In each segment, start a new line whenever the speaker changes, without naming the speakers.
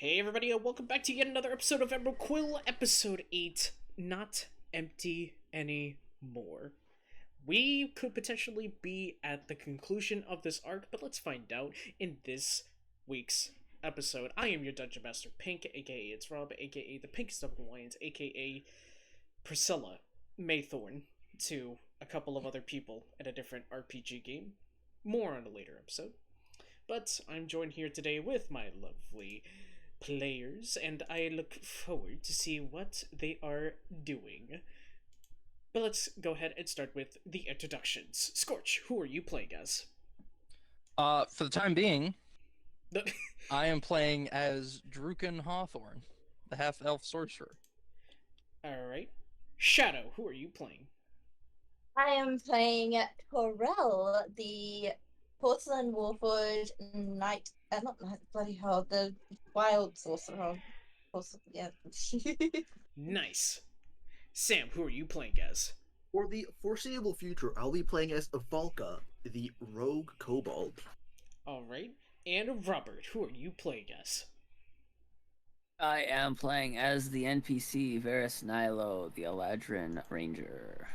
Hey everybody, and welcome back to yet another episode of Emerald Quill, episode 8, Not Empty Anymore. We could potentially be at the conclusion of this arc, but let's find out in this week's episode. I am your Dungeon Master Pink, aka it's Rob, aka the Pinkest of Hawaiians, aka Priscilla Maythorn, to a couple of other people in a different RPG game. More on a later episode. But I'm joined here today with my lovely players, and I look forward to see what they are doing. But let's go ahead and start with the introductions. Scorch, who are you playing as?
For the time being, I am playing as Drukin Hawthorne, the half-elf sorcerer.
Alright. Shadow, who are you playing?
I am playing Corel, the Porcelain Warforge Knight, not Knight, bloody hell, the Wild Sorcerer. Yeah.
Nice. Sam, who are you playing as?
For the foreseeable future, I'll be playing as Valka, the rogue kobold.
Alright. And Robert, who are you playing as?
I am playing as the NPC Veraxan, the Eladrin Ranger.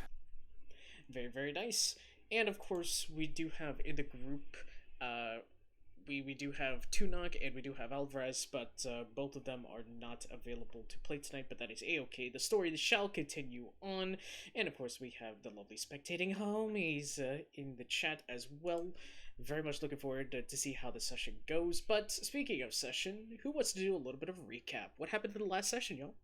Very, very nice. And of course, we do have in the group, we do have Tuunak and we do have Alvrarz, but both of them are not available to play tonight, but that is a-okay. The story shall continue on, and of course we have the lovely spectating homies in the chat as well. Very much looking forward to see how the session goes, but speaking of session, who wants to do a little bit of a recap? What happened in the last session, y'all?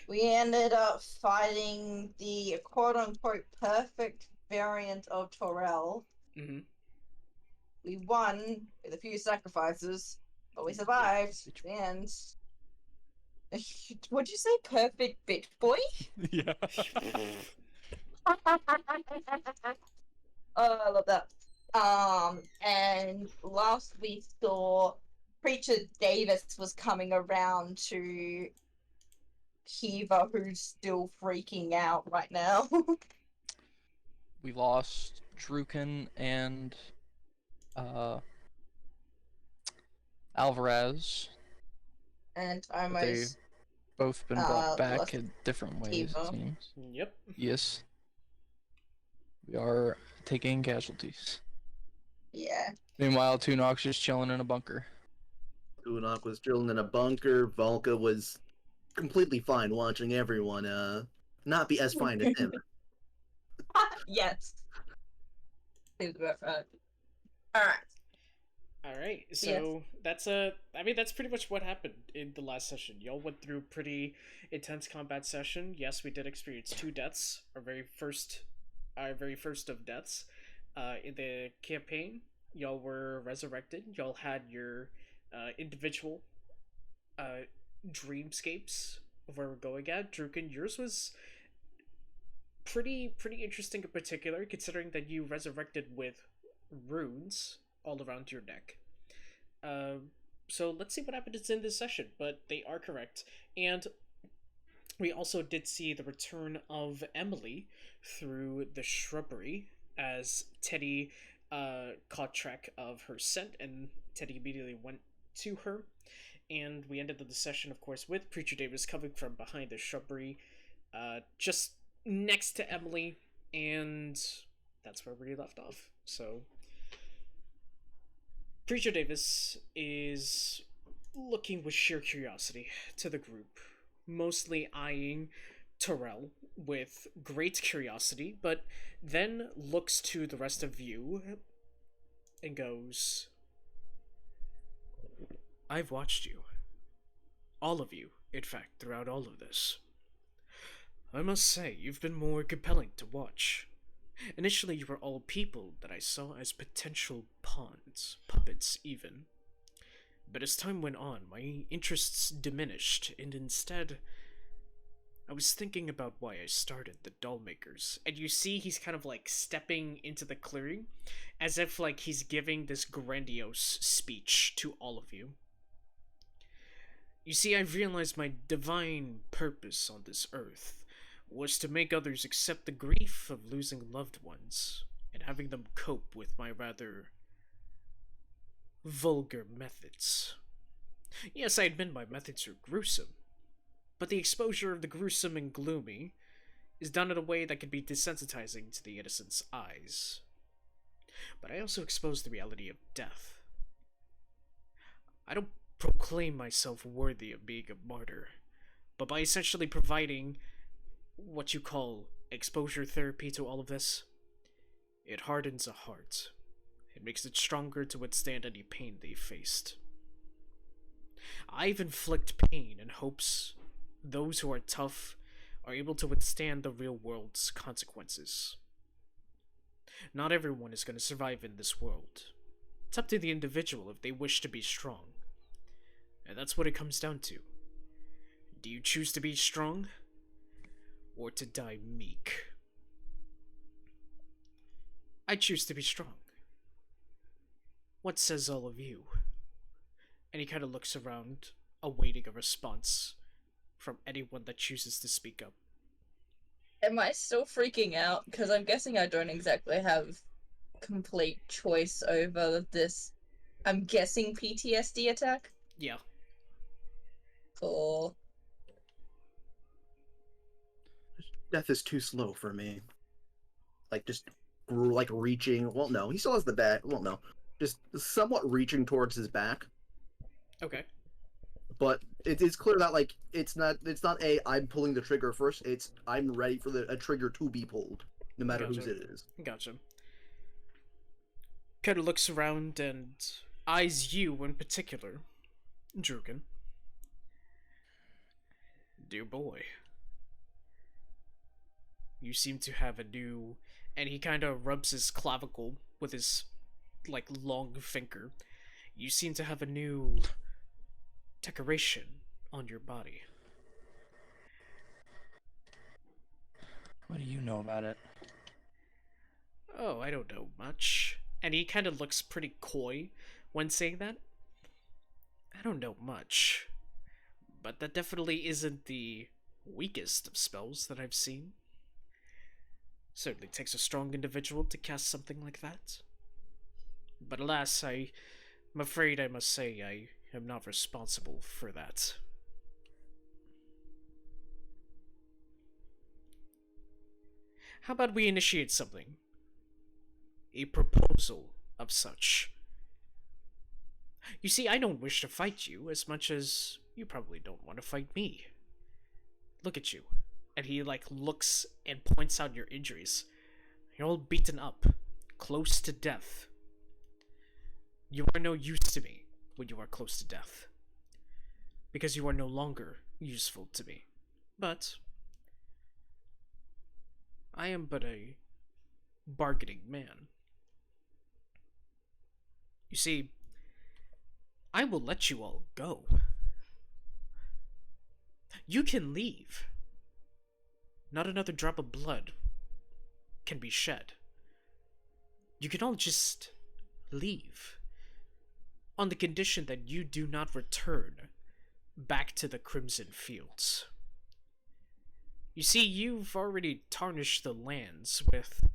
We ended up fighting the quote-unquote perfect variant of Torel.
Mm-hmm.
We won with a few sacrifices, but we survived. And would you say perfect bitch boy?
Yeah.
Oh, I love that. And last we saw Preacher Davis was coming around to Kiva, who's still freaking out right now.
We lost Drukin and Alvrarz.
And
They've
almost
both been brought back
lost
in different ways,
Kiva.
it seems.
Yep.
Yes. We are taking casualties.
Yeah.
Meanwhile, Tuunak's just chilling in a bunker.
Tuunak was drilling in a bunker. Valka was completely fine watching everyone not be as fine as him.
Yes. Seems about right. Alright.
Alright, so that's that's pretty much what happened in the last session. Y'all went through a pretty intense combat session. Yes, we did experience 2 deaths, our very first of deaths. In the campaign, y'all were resurrected. Y'all had your individual dreamscapes of where we're going at. Drukin, yours was pretty interesting in particular, considering that you resurrected with runes all around your neck. So let's see what happens in this session, but they are correct. And we also did see the return of Emily through the shrubbery as Teddy caught track of her scent, and Teddy immediately went to her. And we ended the session, of course, with Preacher Davis coming from behind the shrubbery, just next to Emily, and that's where we left off. So, Preacher Davis is looking with sheer curiosity to the group, mostly eyeing Torel with great curiosity, but then looks to the rest of you and goes, I've watched you. All of you, in fact, throughout all of this. I must say, you've been more compelling to watch. Initially, you were all people that I saw as potential pawns, puppets even. But as time went on, my interests diminished, and instead, I was thinking about why I started the doll makers. And you see he's kind of like stepping into the clearing, as if like he's giving this grandiose speech to all of you. You see, I've realized my divine purpose on this earth was to make others accept the grief of losing loved ones, and having them cope with my rather vulgar methods. Yes, I admit my methods are gruesome, but the exposure of the gruesome and gloomy is done in a way that can be desensitizing to the innocent's eyes. But I also expose the reality of death. I don't proclaim myself worthy of being a martyr, but by essentially providing what you call exposure therapy to all of this, it hardens a heart. It makes it stronger to withstand any pain they faced. I've inflict pain in hopes those who are tough are able to withstand the real world's consequences. Not everyone is going to survive in this world. It's up to the individual if they wish to be strong. And that's what it comes down to. Do you choose to be strong, or to die meek? I choose to be strong. What says all of you? And he kind of looks around, awaiting a response from anyone that chooses to speak up.
Am I still freaking out? Because I'm guessing I don't exactly have complete choice over this, I'm guessing, PTSD attack?
Yeah.
Cool.
Death is too slow for me. Like, just, like, reaching... Well, no, he still has the back. Well, no. Just somewhat reaching towards his back.
Okay.
But it is clear that, like, it's not I'm pulling the trigger first, it's I'm ready for a trigger to be pulled, no matter whose it is.
Gotcha. Kind of looks around and eyes you in particular, Drukin. Dear boy, you seem to have a new... And he kind of rubs his clavicle with his, like, long finger. You seem to have a new decoration on your body.
What do you know about it?
Oh, I don't know much. And he kind of looks pretty coy when saying that. I don't know much. But that definitely isn't the weakest of spells that I've seen. Certainly takes a strong individual to cast something like that. But alas, I'm afraid I must say I am not responsible for that. How about we initiate something? A proposal of such. You see, I don't wish to fight you as much as you probably don't want to fight me. Look at you. And he, like, looks and points out your injuries. You're all beaten up, close to death. You are no use to me when you are close to death, because you are no longer useful to me. But I am but a bargaining man. You see, I will let you all go. You can leave. Not another drop of blood can be shed. You can all just leave, on the condition that you do not return back to the Crimson Fields. You see, you've already tarnished the lands with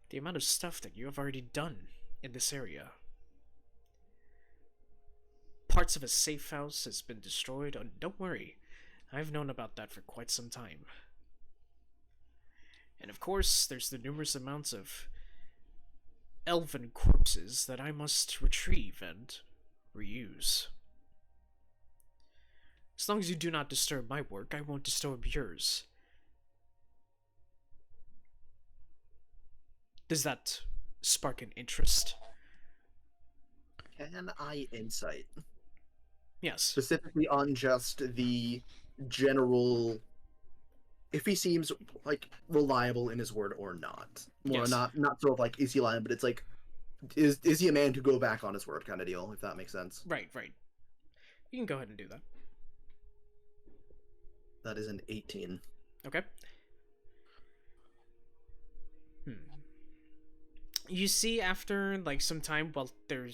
the amount of stuff that you have already done in this area. Parts of a safe house has been destroyed. Oh, don't worry, I've known about that for quite some time. And of course, there's the numerous amounts of elven corpses that I must retrieve and reuse. As long as you do not disturb my work, I won't disturb yours. Does that spark an interest?
Can I insight?
Yes.
Specifically on just the general... If he seems, like, reliable in his word or not. More
Yes.
not sort of like, is he lying, but it's like, is he a man to go back on his word kind of deal, if that makes sense.
Right. You can go ahead and do that.
That is an 18.
Okay. You see, after, like, some time while they're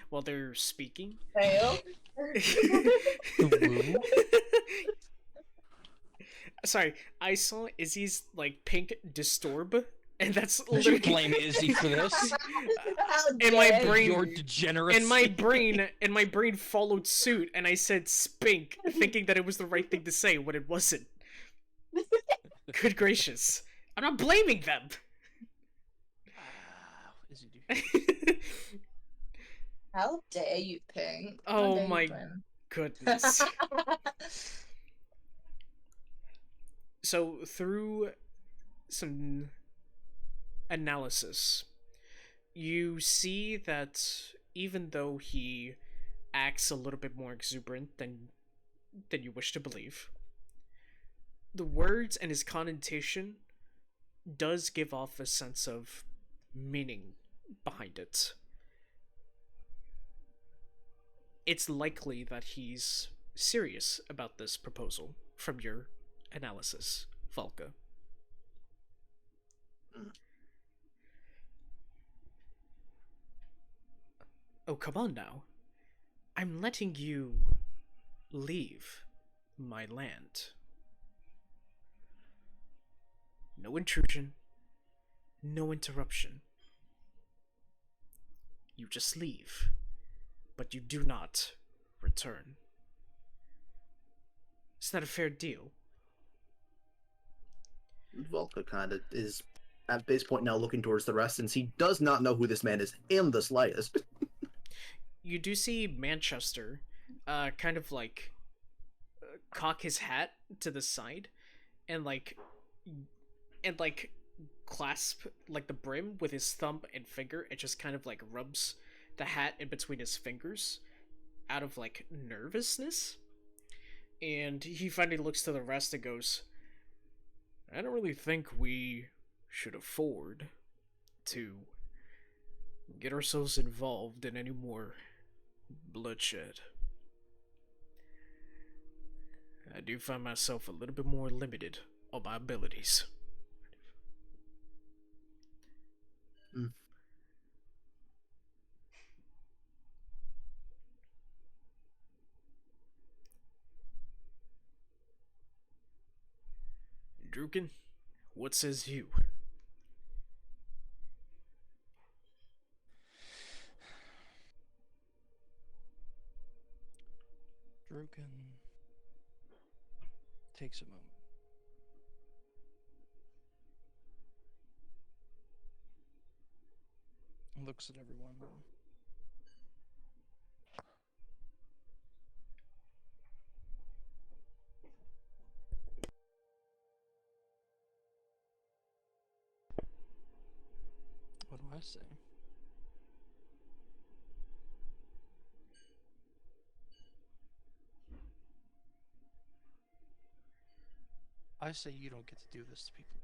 while they're speaking...
Fail?
Sorry, I saw Izzy's, like, pink disturb And that's
You
literally
blame Izzy for this.
How
And my
dare
brain-
Your degeneracy.
and my brain followed suit, and I said spink, thinking that it was the right thing to say when it wasn't. Good gracious. I'm not blaming them.
Izzy, do
How dare you, Ping? How
Oh
dare you
my
blame-
goodness. So, through some analysis, you see that even though he acts a little bit more exuberant than you wish to believe, the words and his connotation does give off a sense of meaning behind it. It's likely that he's serious about this proposal from your analysis, Valka. Oh, come on now. I'm letting you leave my land. No intrusion, no interruption. You just leave, but you do not return. Is that a fair deal?
Volka kind of is at this point now looking towards the rest, since he does not know who this man is in the slightest.
You do see Manchester kind of like cock his hat to the side and like clasp like the brim with his thumb and finger. It just kind of like rubs the hat in between his fingers out of like nervousness. And he finally looks to the rest and goes, I don't really think we should afford to get ourselves involved in any more bloodshed. I do find myself a little bit more limited on my abilities. Drukin, what says you?
Drukin takes a moment. Looks at everyone. What do I say? I say you don't get to do this to people.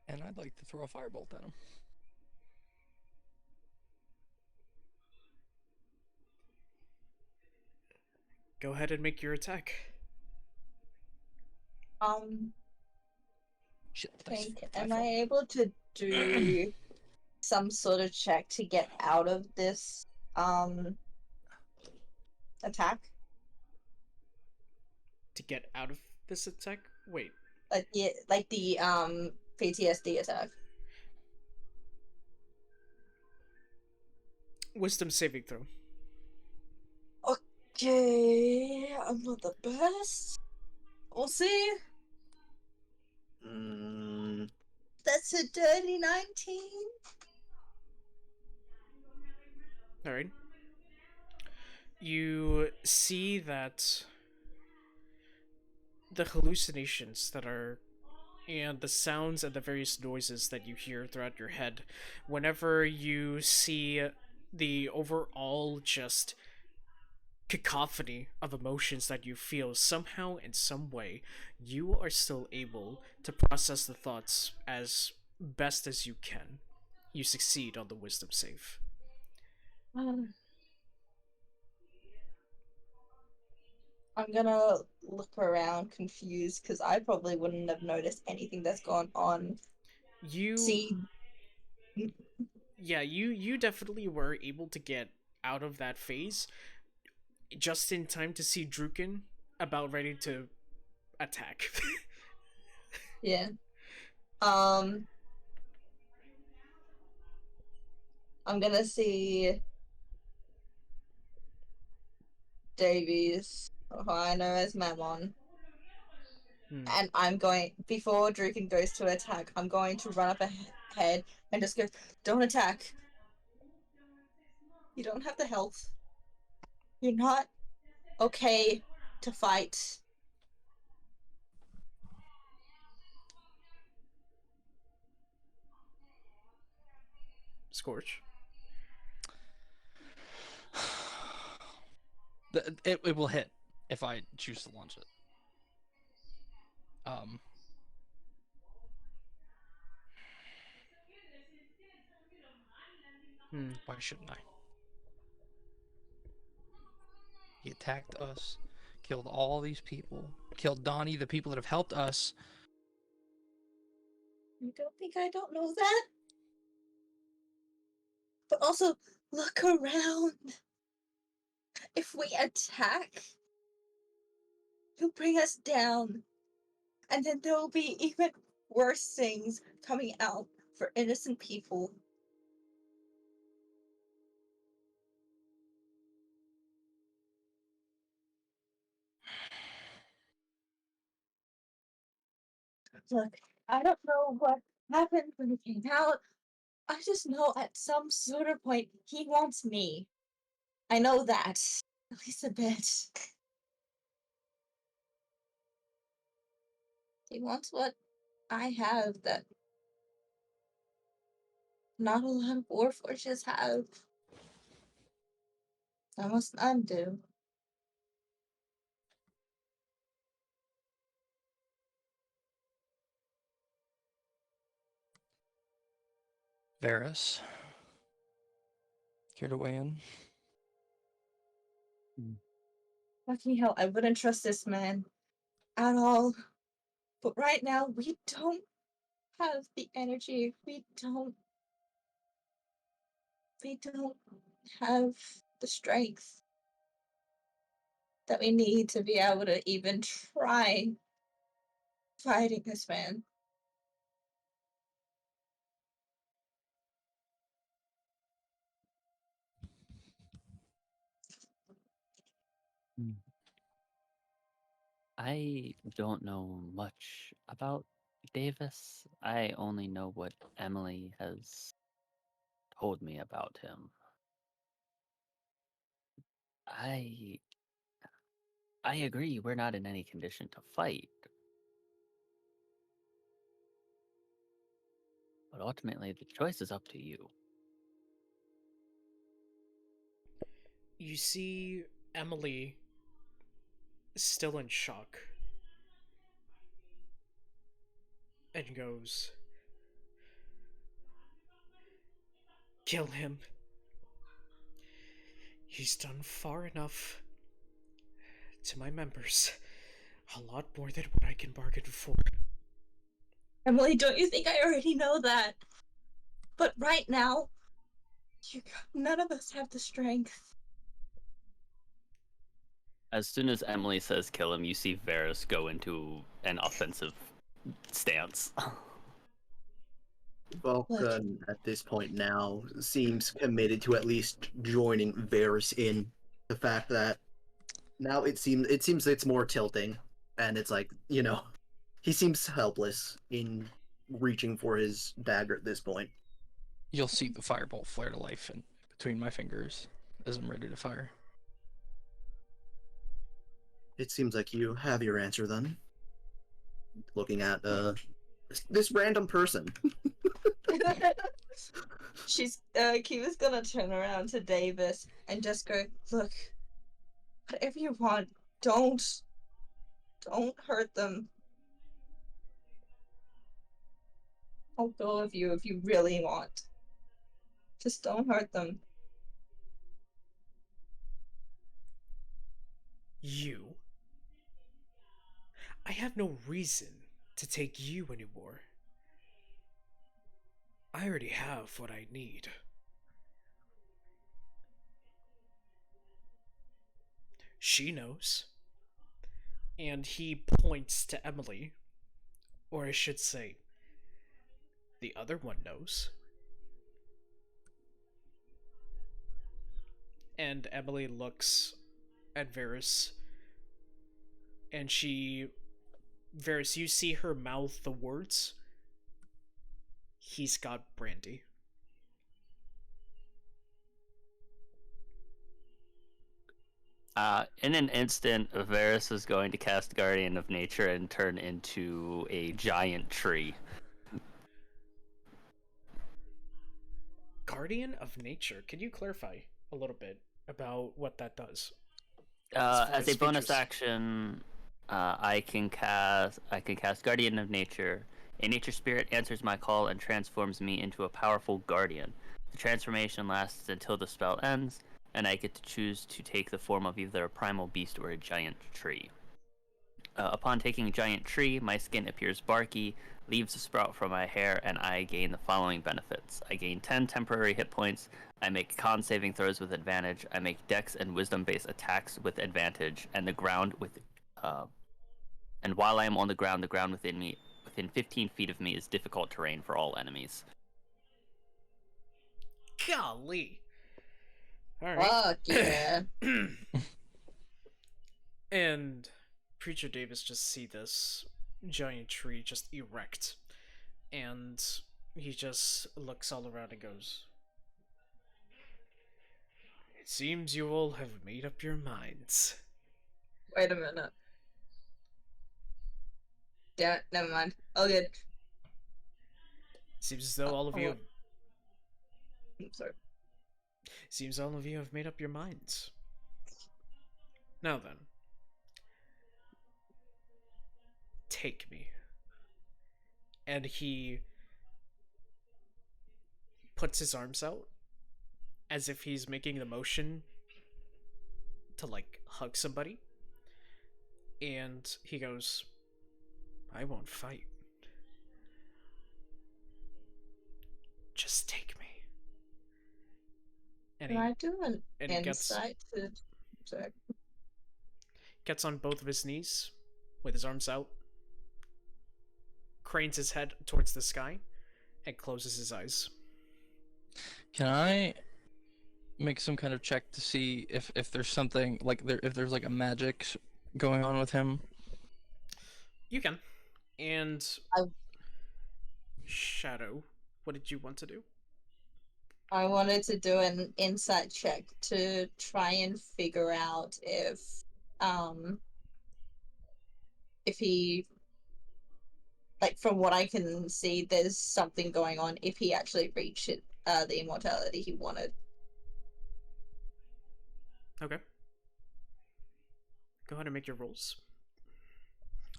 And I'd like to throw a firebolt at him.
Go ahead and make your attack.
Shit, dice.
Pink, am I able to do some sort of check to get out of this attack?
To get out of this attack? Wait.
Like the PTSD attack.
Wisdom saving throw.
Okay, I'm not the best. We'll see. That's a dirty 19.
Alright. You see that the hallucinations that are and the sounds and the various noises that you hear throughout your head, whenever you see the overall just cacophony of emotions that you feel, somehow in some way you are still able to process the thoughts as best as you can. You succeed on the wisdom save.
I'm gonna look around confused because I probably wouldn't have noticed anything that's gone on.
You definitely were able to get out of that phase just in time to see Drukin about ready to attack.
Yeah. I'm gonna see Davies, who I know as Mammon, and I'm going, before Drukin goes to attack, I'm going to run up ahead and just go, don't attack. You don't have the health. You're not okay to fight.
Scorch.
It will hit if I choose to launch it. Why shouldn't I? He attacked us, killed all these people, killed Donnie, the people that have helped us.
You don't think I don't know that? But also, look around. If we attack, he'll bring us down. And then there will be even worse things coming out for innocent people. Look, I don't know what happened when he came out. I just know at some sort of point he wants me. I know that. At least a bit. He wants what I have that not a lot of Warforges have. Almost none do.
Varys, care to weigh in?
Fucking hell, I wouldn't trust this man at all. But right now, we don't have the energy. We don't have the strength that we need to be able to even try fighting this man.
I don't know much about Davis. I only know what Emily has told me about him. I agree we're not in any condition to fight. But ultimately the choice is up to you.
You see Emily still in shock and goes, "Kill him. He's done far enough to my members. A lot more than what I can bargain for."
Emily, don't you think I already know that? But right now, none of us have the strength.
As soon as Emily says kill him, you see Varys go into an offensive stance.
Vulcan at this point now seems committed to at least joining Varys in the fact that now it seems it's more tilting, and it's like, he seems helpless in reaching for his dagger at this point.
You'll see the firebolt flare to life in between my fingers as I'm ready to fire.
It seems like you have your answer then. Looking at this random person.
Kiva's gonna turn around to Davis and just go, look, whatever you want, don't hurt them. I'll go with you if you really want. Just don't hurt them.
You? I have no reason to take you anymore. I already have what I need. She knows. and he points to Emily. Or I should say, the other one knows. And Emily looks at Varys, and Varys, you see her mouth the words, "He's got brandy."
In an instant, Varys is going to cast Guardian of Nature and turn into a giant tree.
Guardian of Nature. Can you clarify a little bit about what that does?
As a bonus action, I can cast Guardian of Nature. A nature spirit answers my call and transforms me into a powerful guardian. The transformation lasts until the spell ends, and I get to choose to take the form of either a primal beast or a giant tree. Upon taking giant tree, my skin appears barky, leaves sprout from my hair, and I gain the following benefits. I gain 10 temporary hit points, I make con saving throws with advantage, I make dex and wisdom-based attacks with advantage, and and while I am on the ground within 15 feet of me is difficult terrain for all enemies.
Golly. Alright.
Fuck yeah.
And Preacher Davis just see this giant tree just erect, and he just looks all around and goes, "It seems you all have made up your minds."
Wait a minute. Yeah, never mind. All good.
Seems as though all of you
Sorry.
Seems all of you have made up your minds. Now then, take me. And he puts his arms out as if he's making the motion to, like, hug somebody. And he goes, "I won't fight. Just take me." And
Can I do an
and he
insight to check?
gets on both of his knees with his arms out, cranes his head towards the sky, and closes his eyes.
Can I make some kind of check to see if there's something like if there's like a magic going on with him?
You can. And
I-
Shadow, what did you want to do?
I wanted to do an insight check to try and figure out if he, like, from what I can see, there's something going on if he actually reached the immortality he wanted.
Okay. Go ahead and make your rolls.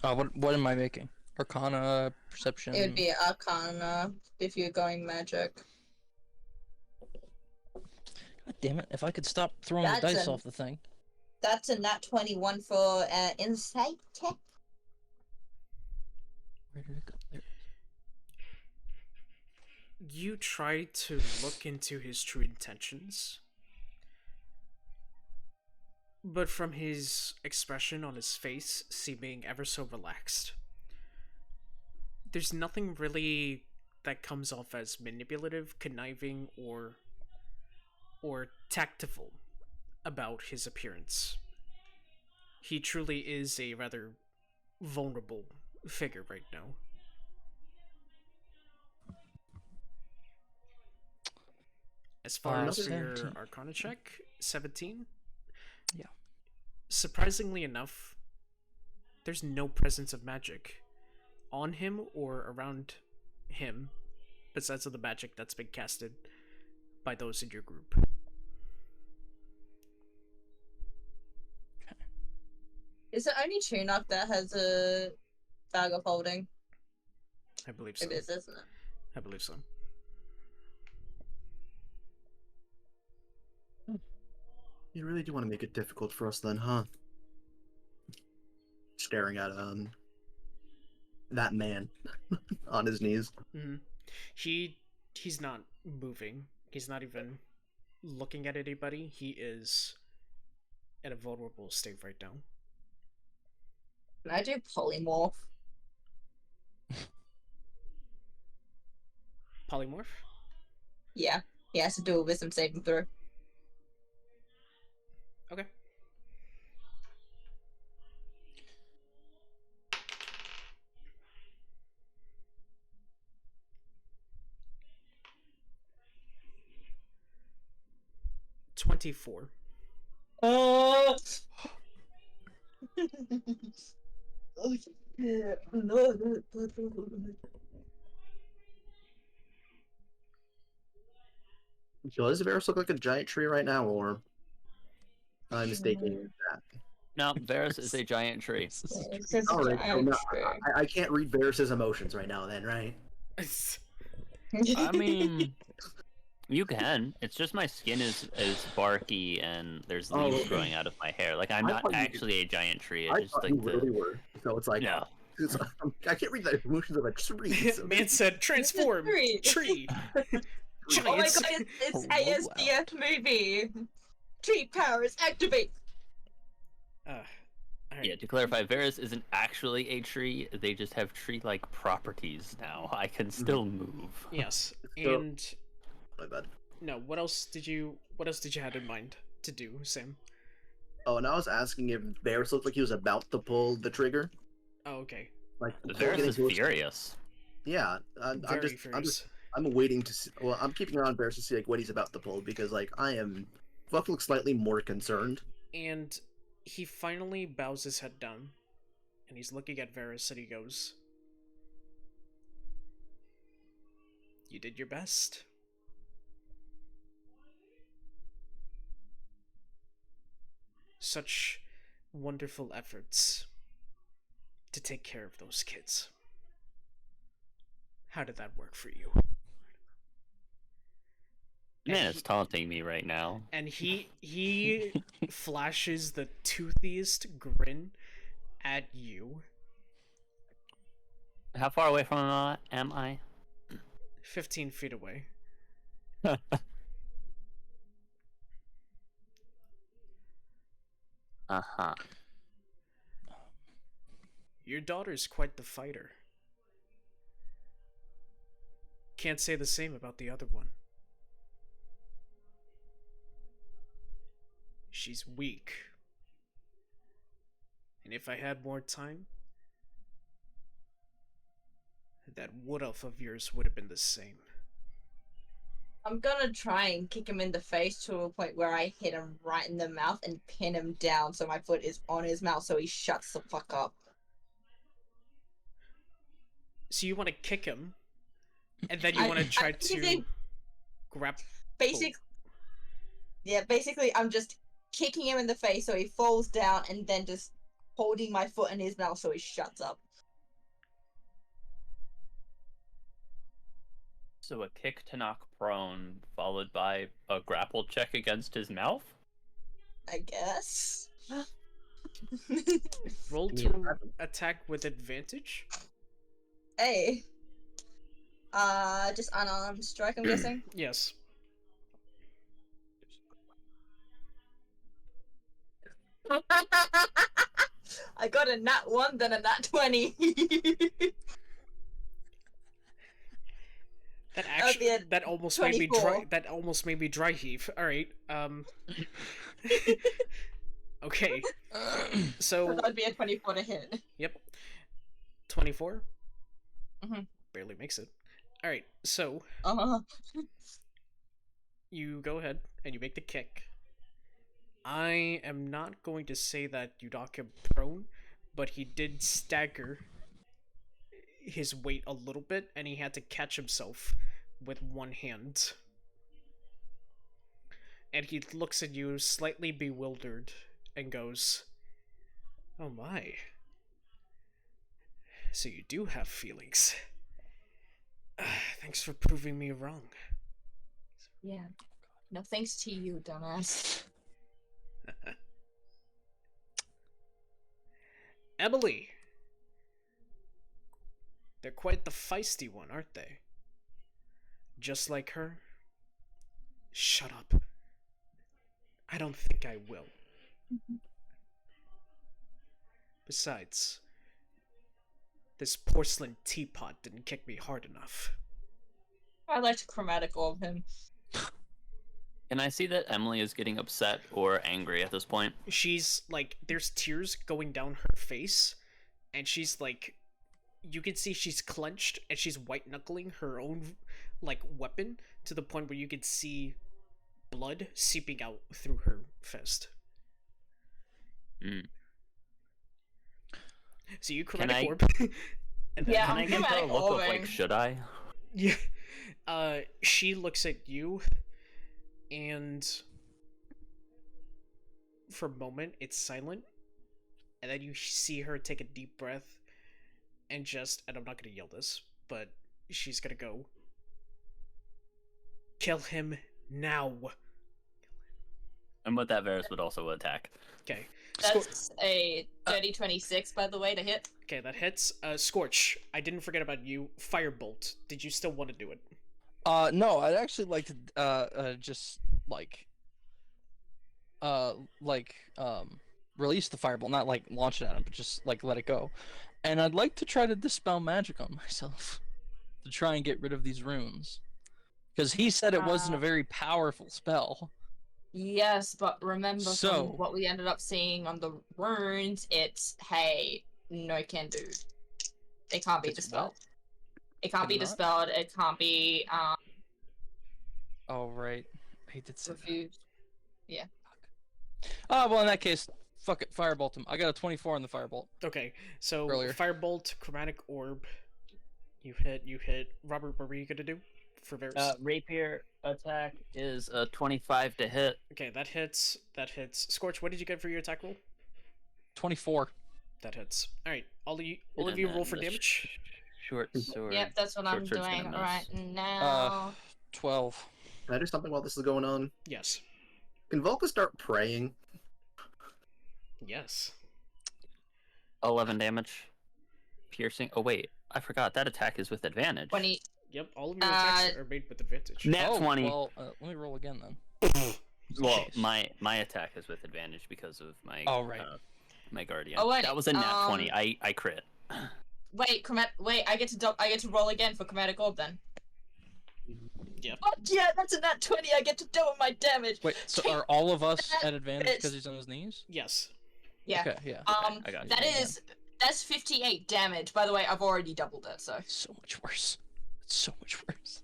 What am I making? Arcana, perception.
It would be Arcana if you're going magic.
God damn it! If I could stop throwing
That's
the dice
an-
off the thing.
That's a nat 21 for insight check.
Where did it go? There.
You try to look into his true intentions, but from his expression on his face seeming ever so relaxed, there's nothing really that comes off as manipulative, conniving, or tactful about his appearance. He truly is a rather vulnerable figure right now. As far as for your
17.
Arcana check, 17?
Yeah.
Surprisingly enough, there's no presence of magic on him or around him, besides of the magic that's been casted by those in your group.
Is it only Tuunak that has a bag of holding?
I believe so.
It is, isn't it?
I believe so.
You really do want to make it difficult for us then, huh? Staring at that man on his knees.
Mm-hmm. He's not moving. He's not even looking at anybody. He is in a vulnerable state right now.
Can I do polymorph?
Polymorph?
Yeah. He has to do a wisdom saving throw.
Okay. $24.
Oh, yeah. No.
Does Varus look like a giant tree right now, or am I mistaken that?
No, Varus is a giant tree.
This is
It
true.
says
All right, so
giant
no,
tree.
I can't read Varus's emotions right now. Then, right?
I mean, you can. It's just my skin is barky and there's
Oh,
leaves
okay.
growing out of my hair. Like I'm
I
not
thought you-
actually a giant tree.
I
It's just
thought
like
you really were. So it's like,
no.
I can't read the emotions of a tree. So
Man said, transform!
Tree.
Tree!
Oh my
Giants!
god, it's
Roll
ASDF movie. Tree powers activate.
Alright.
Yeah, to clarify, Varus isn't actually a tree. They just have tree-like properties now. I can still move.
Yes.
So-
And
My bad.
no, what else did you have in mind to do, Sam?
Oh, and I was asking if Varus looked like he was about to pull the trigger.
Oh, okay.
Like
Varus
getting
is
close-
furious.
Yeah, I'm
Very
just
furious.
I'm waiting to see. Well, I'm keeping an eye on Varus to see like what he's about to pull because like I am. Buck looks slightly more concerned.
And he finally bows his head down, and he's looking at Varus, and he goes, "You did your best. Such wonderful efforts to take care of those kids. How did that work for you?"
Man is taunting me right now.
And he flashes the toothiest grin at you.
How far away from him am I?
15 feet away.
Uh-huh.
Your daughter's quite the fighter. Can't say the same about the other one. She's weak. And if I had more time, that wood elf of yours would have been the same.
I'm gonna try and kick him in the face to a point where I hit him right in the mouth and pin him down so my foot is on his mouth so he shuts the fuck up.
So you want to kick him, and then you want to try to grab...
Basically I'm just kicking him in the face so he falls down and then just holding my foot in his mouth so he shuts up.
So a kick to knock prone, followed by a grapple check against his mouth?
I guess.
Roll to attack with advantage.
Hey. Just unarmed strike, I'm guessing.
Yes.
I got a nat 1, then a nat 20.
That
That'd
actually
be a
that almost made me
24.
dry. That almost made me dry heave. All right. Okay. So
That'd be a 24 to hit.
yep. 24.
Mhm.
Barely makes it. All right. So
Uh-huh.
you go ahead and you make the kick. I am not going to say that you knock him prone, but he did stagger his weight a little bit, and he had to catch himself with one hand. And he looks at you slightly bewildered and goes, "Oh my. So you do have feelings. Thanks for proving me wrong."
Yeah. No thanks to you, dumbass.
Emily. They're quite the feisty one, aren't they? Just like her? Shut up. I don't think I will. Besides, This porcelain teapot didn't kick me hard enough.
I like to chromatic orb him.
Can I see that Emily is getting upset or angry at this point?
She's like, there's tears going down her face, and she's like, you can see she's clenched and she's white knuckling her own like weapon to the point where you can see blood seeping out through her fist.
Mm.
So you chromatic
I-
orb. And then,
Yeah,
Can
I'm
I get the
chromatic
look of
orbing.
like, should I?
yeah. She looks at you, and for a moment it's silent, and then you see her take a deep breath and just, and I'm not gonna yell this, but she's gonna go, kill him now.
And with that, Varys would also attack.
Okay.
That's a dirty 26, by the way, to hit.
Okay, that hits. Scorch, I didn't forget about you. Firebolt. Did you still want to do it?
No, I'd actually like to just release the firebolt, not like launch it at him, but just like let it go. And I'd like to try to dispel magic on myself to try and get rid of these runes. Because he said it wasn't a very powerful spell.
Yes, but remember
So-
from what we ended up seeing on the runes, it's, hey, no can do. It can't be
It's
dispelled.
what?
It can't be
Cannot?
dispelled, it can't be
Oh, right. He did say that.
refused.
Oh, well, in that case, fuck it, firebolt him. I got a 24 on the firebolt.
Okay, so
Earlier.
Firebolt, Chromatic Orb. You hit. Robert, what were you gonna do for Varys?
Rapier attack is a 25 to hit.
Okay, that hits. Scorch, what did you get for your attack roll?
24.
That hits. Alright, all of you
And
roll
then
for
the
damage.
Short sword.
Yep, that's what I'm
Short sword's
doing
gonna miss.
right now.
12.
Can I do something while this is going on?
Yes.
Can Valka start praying?
Yes.
11 damage. Piercing. Oh, wait. I forgot. That attack is with advantage.
20.
Yep, all of your attacks are made with advantage.
Nat 20.
Well, let me roll again then.
Well,
Jeez.
my attack is with advantage because of my
Oh, right.
my guardian.
Oh, wait,
that was a nat 20. I crit.
Wait, I get to roll again for chromatic orb then.
Yeah.
Oh yeah, that's a nat 20. I get to double my damage.
Wait, so are all of us at advantage because he's on his knees?
Yes.
Yeah.
Okay, yeah.
I got you.
That's 58 damage. By the way, I've already doubled it, so.
So much worse. It's so much worse.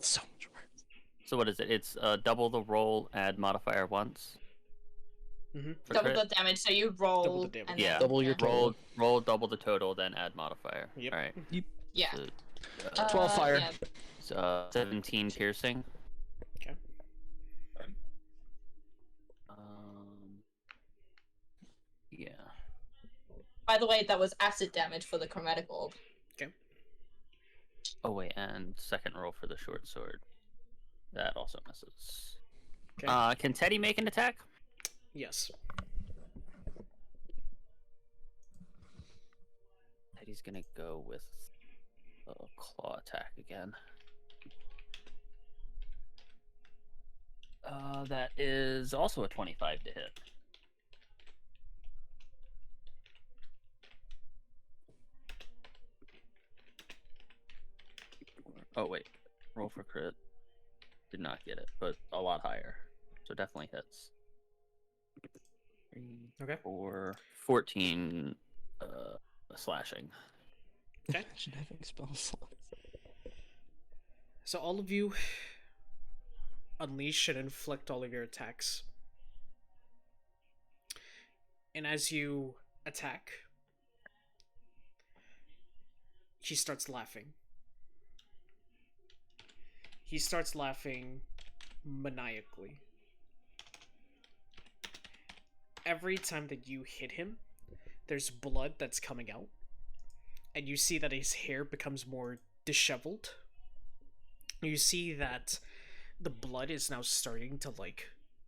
So much worse.
So what is it? It's double the roll, add modifier once.
Mm-hmm.
For
Double
crit?
the damage, so you roll.
Double the damage.
and
Yeah.
then-
Double your total.
Roll double the total, then add modifier.
Yep.
All right.
Yeah.
So,
12 fire.
Yeah.
so, 17 piercing.
Okay.
Yeah.
By the way, that was acid damage for the chromatic orb.
Oh wait, and second roll for the short sword. That also misses.
Okay.
Can Teddy make an attack?
Yes.
Teddy's gonna go with a claw attack again. That is also a 25 to hit. Oh wait, roll for crit. Did not get it, but a lot higher. So definitely hits. 3,
Okay.
4, 14 slashing.
Okay.
Imagine having spell slots.
So all of you unleash and inflict all of your attacks. And as you attack, he starts laughing. He starts laughing maniacally. Every time that you hit him, there's blood that's coming out. And you see that his hair becomes more disheveled. You see that the blood is now starting to, like,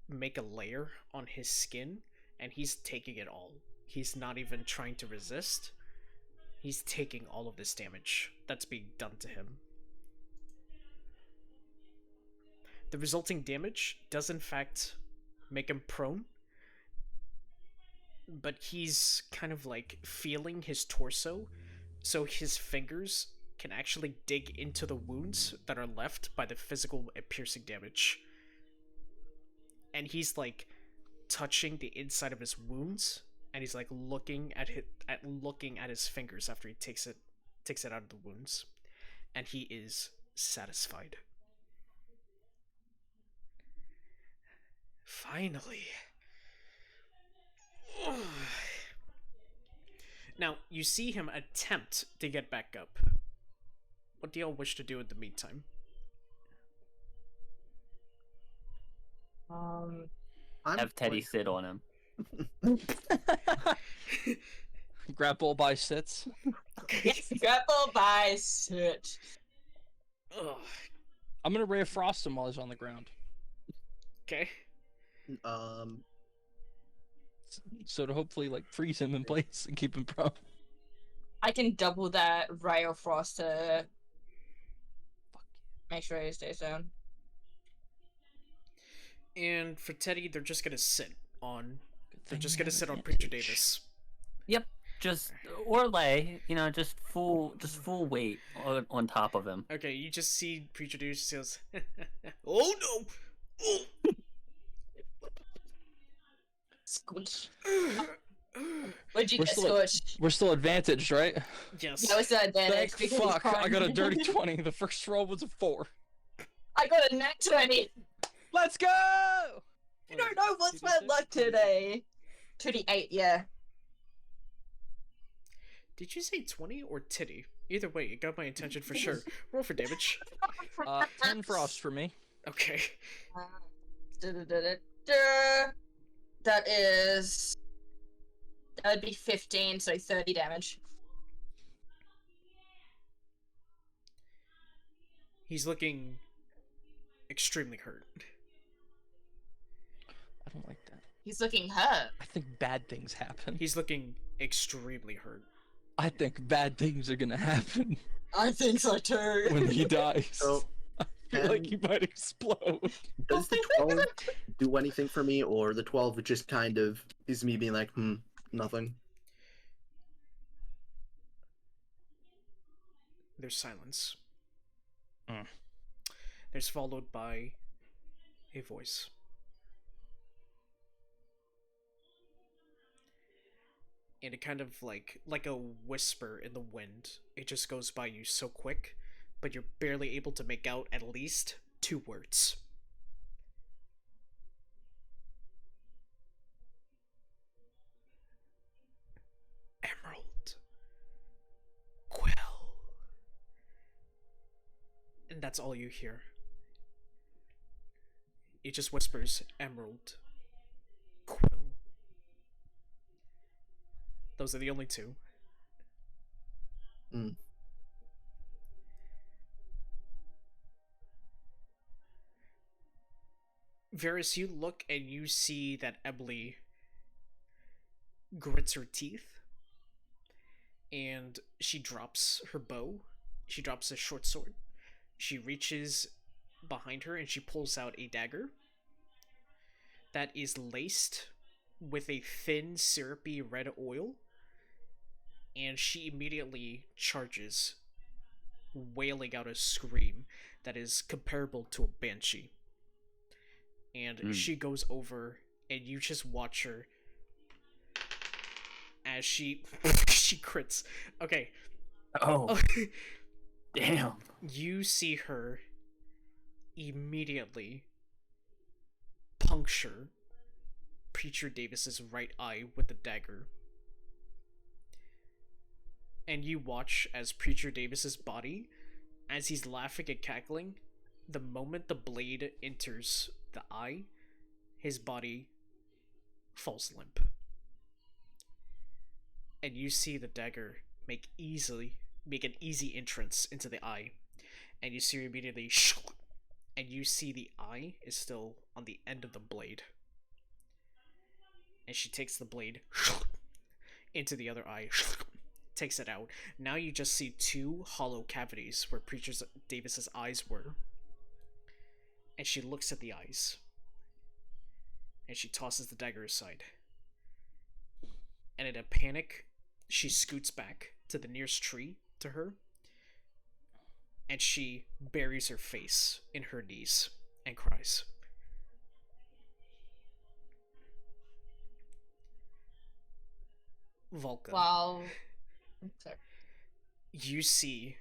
make a layer on his skin, and he's taking it all. He's not even trying to resist. He's taking all of this damage that's being done to him. The resulting damage does in fact make him prone, but he's kind of like feeling his torso, so his fingers can actually dig into the wounds that are left by the physical and piercing damage. And he's like touching the inside of his wounds, and he's like looking at his fingers after he takes it out of the wounds, and he is satisfied. Finally. Now, you see him attempt to get back up. What do y'all wish to do in the meantime?
Have Teddy sit on him.
Grapple by sits.
Yes, grapple by sit.
Ugh.
I'm gonna Ray of Frost him while he's on the ground.
Okay.
So to hopefully like freeze him in place and keep him prone.
I can double that Ray of Frost to make sure he stays down.
And for Teddy, they're just gonna sit on. They're
thing
just
we
gonna
have
sit on
advantage.
Preacher Davis.
Yep. Just or lay, just full weight on top of him.
Okay, you just see Preacher Davis says, "Oh no! Oh!"
Squish. What'd you
We're
get,
still
Scorch?
We're still advantaged, right?
Yes.
That was the advantage.
Thank
because he's
fuck! I got a
prone.
dirty 20. The first roll was a 4.
I got a nat 20.
Let's go!
You don't know what's my luck today. 2d8, yeah.
Did you say 20 or titty? Either way, it got my attention for sure. Roll for damage.
10 frost for me.
Okay.
That would be 15, so 30 damage.
He's looking extremely hurt.
I don't like that.
He's looking hurt.
I think bad things happen.
He's looking extremely hurt.
I think bad things are gonna happen
I think so too.
when he dies.
So,
I feel like he might explode.
does the 12 do anything for me, or the 12 just kind of is me being like, nothing?
There's silence.
Mm.
There's followed by a voice. And it kind of like a whisper in the wind. It just goes by you so quick, but you're barely able to make out at least 2 words. Emerald. Quill. And that's all you hear. It just whispers, Emerald. Quill. Those are the only 2. Varys, you look and you see that Emily grits her teeth, and she drops her bow. She drops a short sword. She reaches behind her and she pulls out a dagger that is laced with a thin, syrupy red oil, and she immediately charges, wailing out a scream that is comparable to a banshee. And she goes over, and you just watch her as she crits. Okay.
Oh, damn.
You see her immediately puncture Preacher Davis's right eye with the dagger. And you watch as Preacher Davis's body, as he's laughing and cackling, the moment the blade enters the eye, his body falls limp. And you see the dagger make an easy entrance into the eye. And you see immediately, and you see the eye is still on the end of the blade. And she takes the blade into the other eye, takes it out. Now you just see 2 hollow cavities where Preacher Davis's eyes were. And she looks at the eyes. And she tosses the dagger aside. and in a panic, she scoots back to the nearest tree to her, and she buries her face in her knees and cries. Valka,
Wow. Sorry.
you see,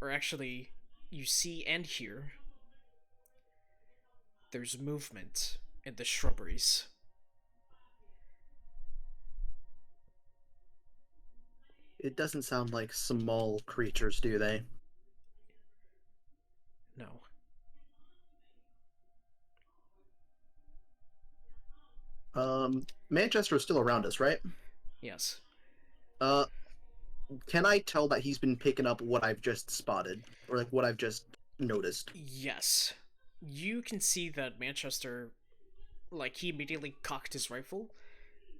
or actually, you see and hear, there's movement in the shrubberies.
It doesn't sound like small creatures, do they?
No.
Manchester is still around us, right?
Yes.
Uh, can I tell that he's been picking up what I've just spotted, or like what I've just noticed?
Yes. You can see that Manchester, like, he immediately cocked his rifle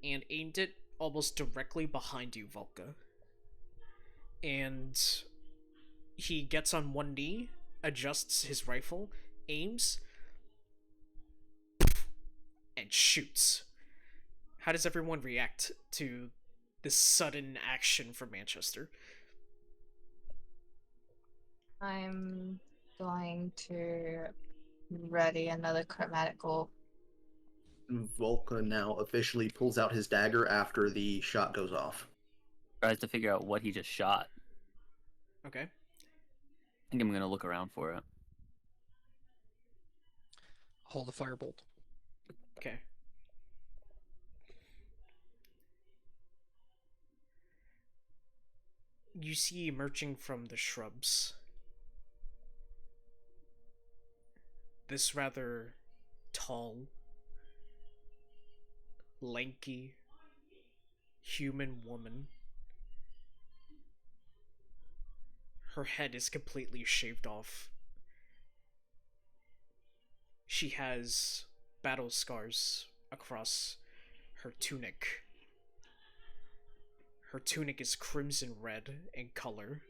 and aimed it almost directly behind you, Valka. And he gets on one knee, adjusts his rifle, aims, and shoots. How does everyone react to this sudden action from Manchester?
I'm going to ready another chromatic orb.
Volka now officially pulls out his dagger after the shot goes off.
Tries to figure out what he just shot.
Okay.
I think I'm gonna look around for it.
Hold the firebolt.
Okay. You see emerging from the shrubs this rather tall, lanky, human woman. Her head is completely shaved off. She has battle scars across her tunic. Her tunic is crimson red in color.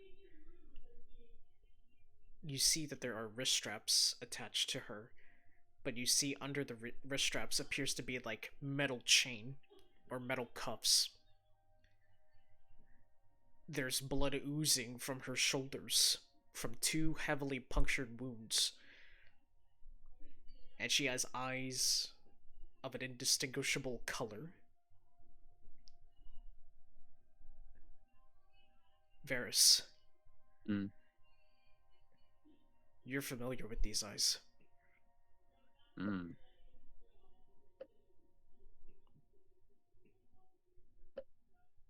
You see that there are wrist straps attached to her, but you see under the wrist straps appears to be like metal chain or metal cuffs. There's blood oozing from her shoulders from 2 heavily punctured wounds. And she has eyes of an indistinguishable color. Varys.
Mm.
You're familiar with these eyes.
Mm.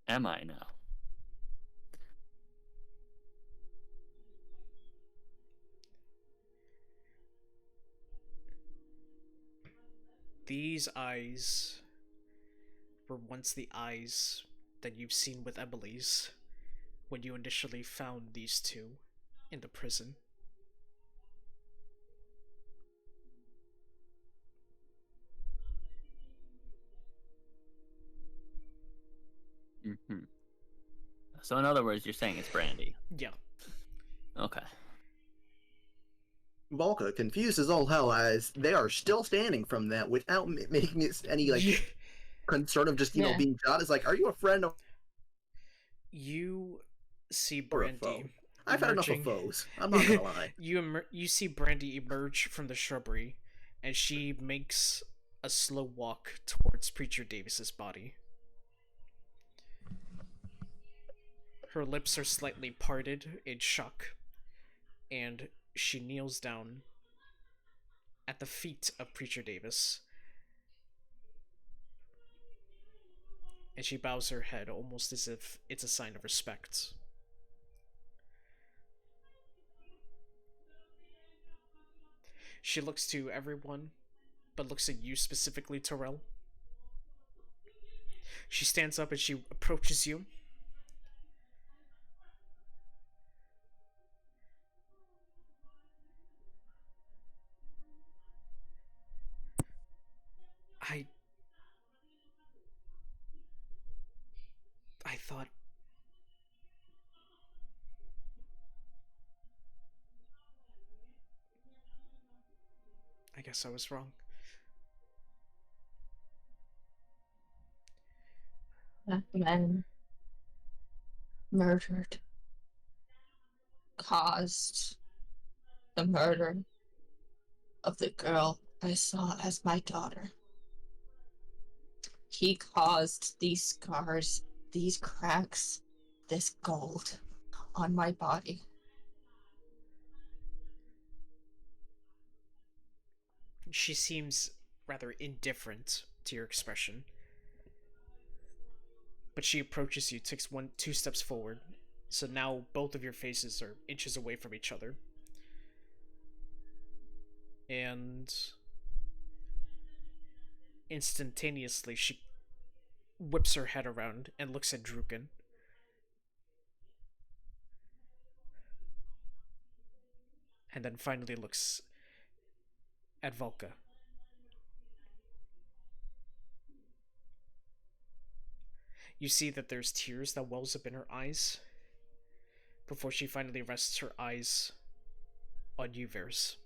Am I now?
These eyes were once the eyes that you've seen with Emily's when you initially found these two in the prison.
Mm-hmm. So in other words, you're saying it's Brandy.
Yeah.
Okay.
Volka, confused as all hell, as they are still standing from that without making it any like concern of just
Yeah.
being shot. It's like, are you a friend
You see
or a foe?
Brandy.
I've had enough of
emerging-
foes. I'm not gonna lie.
You see Brandy emerge from the shrubbery, and she makes a slow walk towards Preacher Davis's body. Her lips are slightly parted in shock, and she kneels down at the feet of Preacher Davis. And she bows her head almost as if it's a sign of respect. She looks to everyone, but looks at you specifically, Terrell. She stands up and she approaches you. I thought... I guess I was wrong.
men murdered, caused the murder of the girl I saw as my daughter. He caused these scars, these cracks, this gold on my body.
She seems rather indifferent to your expression. But she approaches you, takes 2 steps forward. So now both of your faces are inches away from each other. And instantaneously she whips her head around and looks at Drukin. And then finally looks at Valka. You see that there's tears that wells up in her eyes before she finally rests her eyes on you, Varys.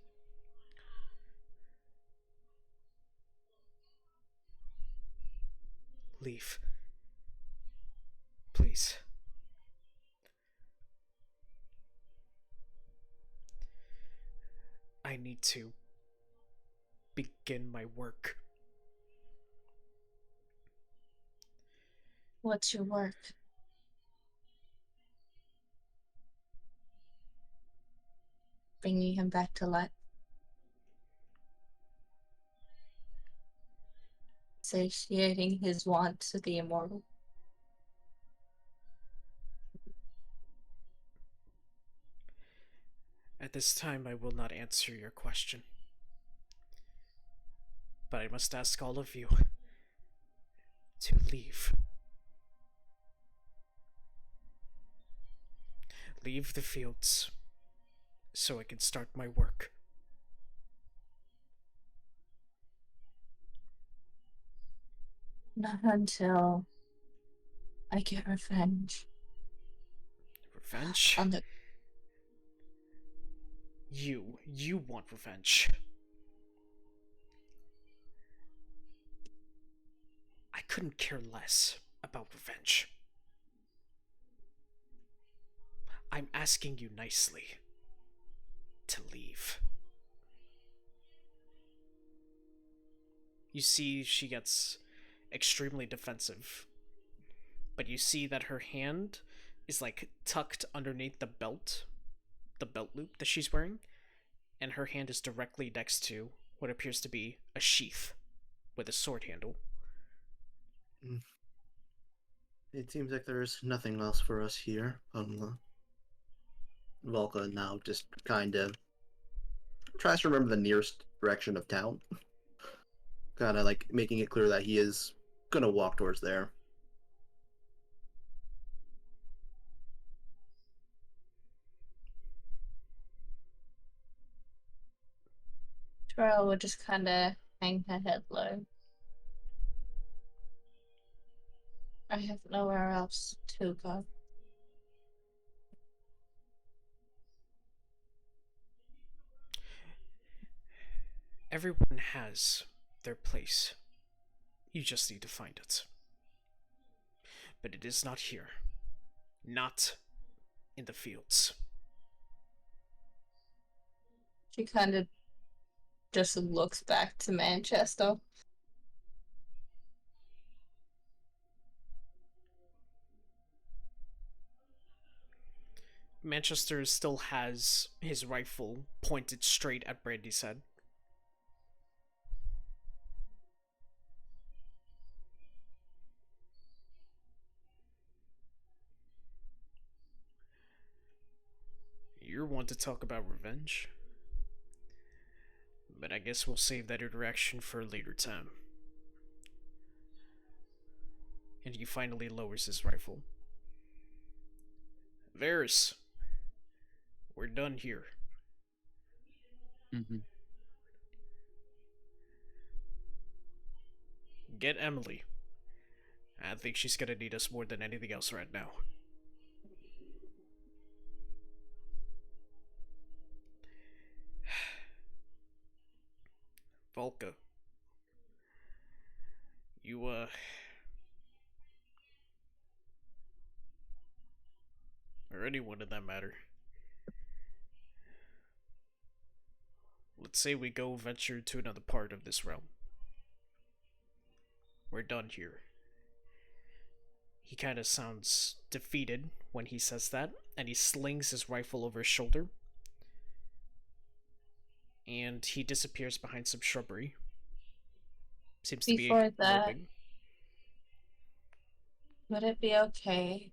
Leave. Please. I need to begin my work.
What's your work? Bringing him back to life. Satiating his want to be immortal.
At this time, I will not answer your question. But I must ask all of you to leave. Leave the fields so I can start my work.
Not until I get revenge.
Revenge?
On the...
You want revenge. I couldn't care less about revenge. I'm asking you nicely to leave. You see she gets extremely defensive, but you see that her hand is like tucked underneath the belt loop that she's wearing, and her hand is directly next to what appears to be a sheath with a sword handle.
It seems like there's nothing else for us here. Valka now just kind of tries to remember the nearest direction of town. Kind of like making it clear that he is gonna walk towards there.
Terrell would just kind of hang her head low. I have nowhere else to go.
Everyone has their place. You just need to find it. But it is not here. Not in the fields.
She kind of just looks back to Manchester.
Manchester still has his rifle pointed straight at Brandy's head. You're one to talk about revenge. But I guess we'll save that interaction for a later time. And he finally lowers his rifle. Varys, we're done here.
Mm-hmm.
Get Emily. I think she's gonna need us more than anything else right now. Valka. You anyone in that matter. Let's say we go venture to another part of this realm. We're done here. He kind of sounds defeated when he says that, and he slings his rifle over his shoulder. And he disappears behind some shrubbery. Seems to be moping.
Would it be okay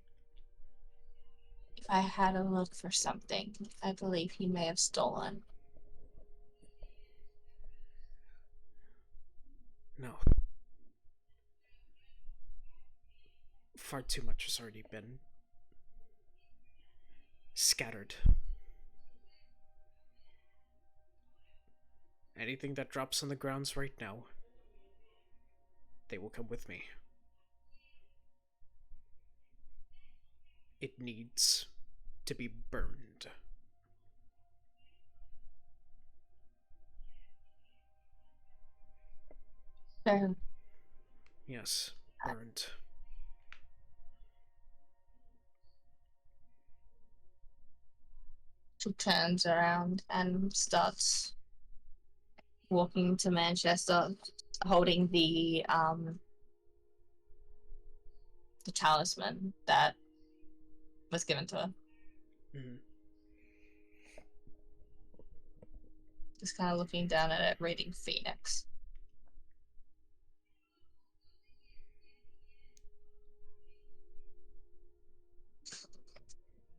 if I had a look for something I believe he may have stolen?
No. Far too much has already been scattered. Anything that drops on the grounds right now, they will come with me. It needs to be burned.
Burned.
Yes, burned.
She turns around and starts walking to Manchester, holding the talisman that was given to her.
Mm-hmm.
Just kind of looking down at it, reading Phoenix.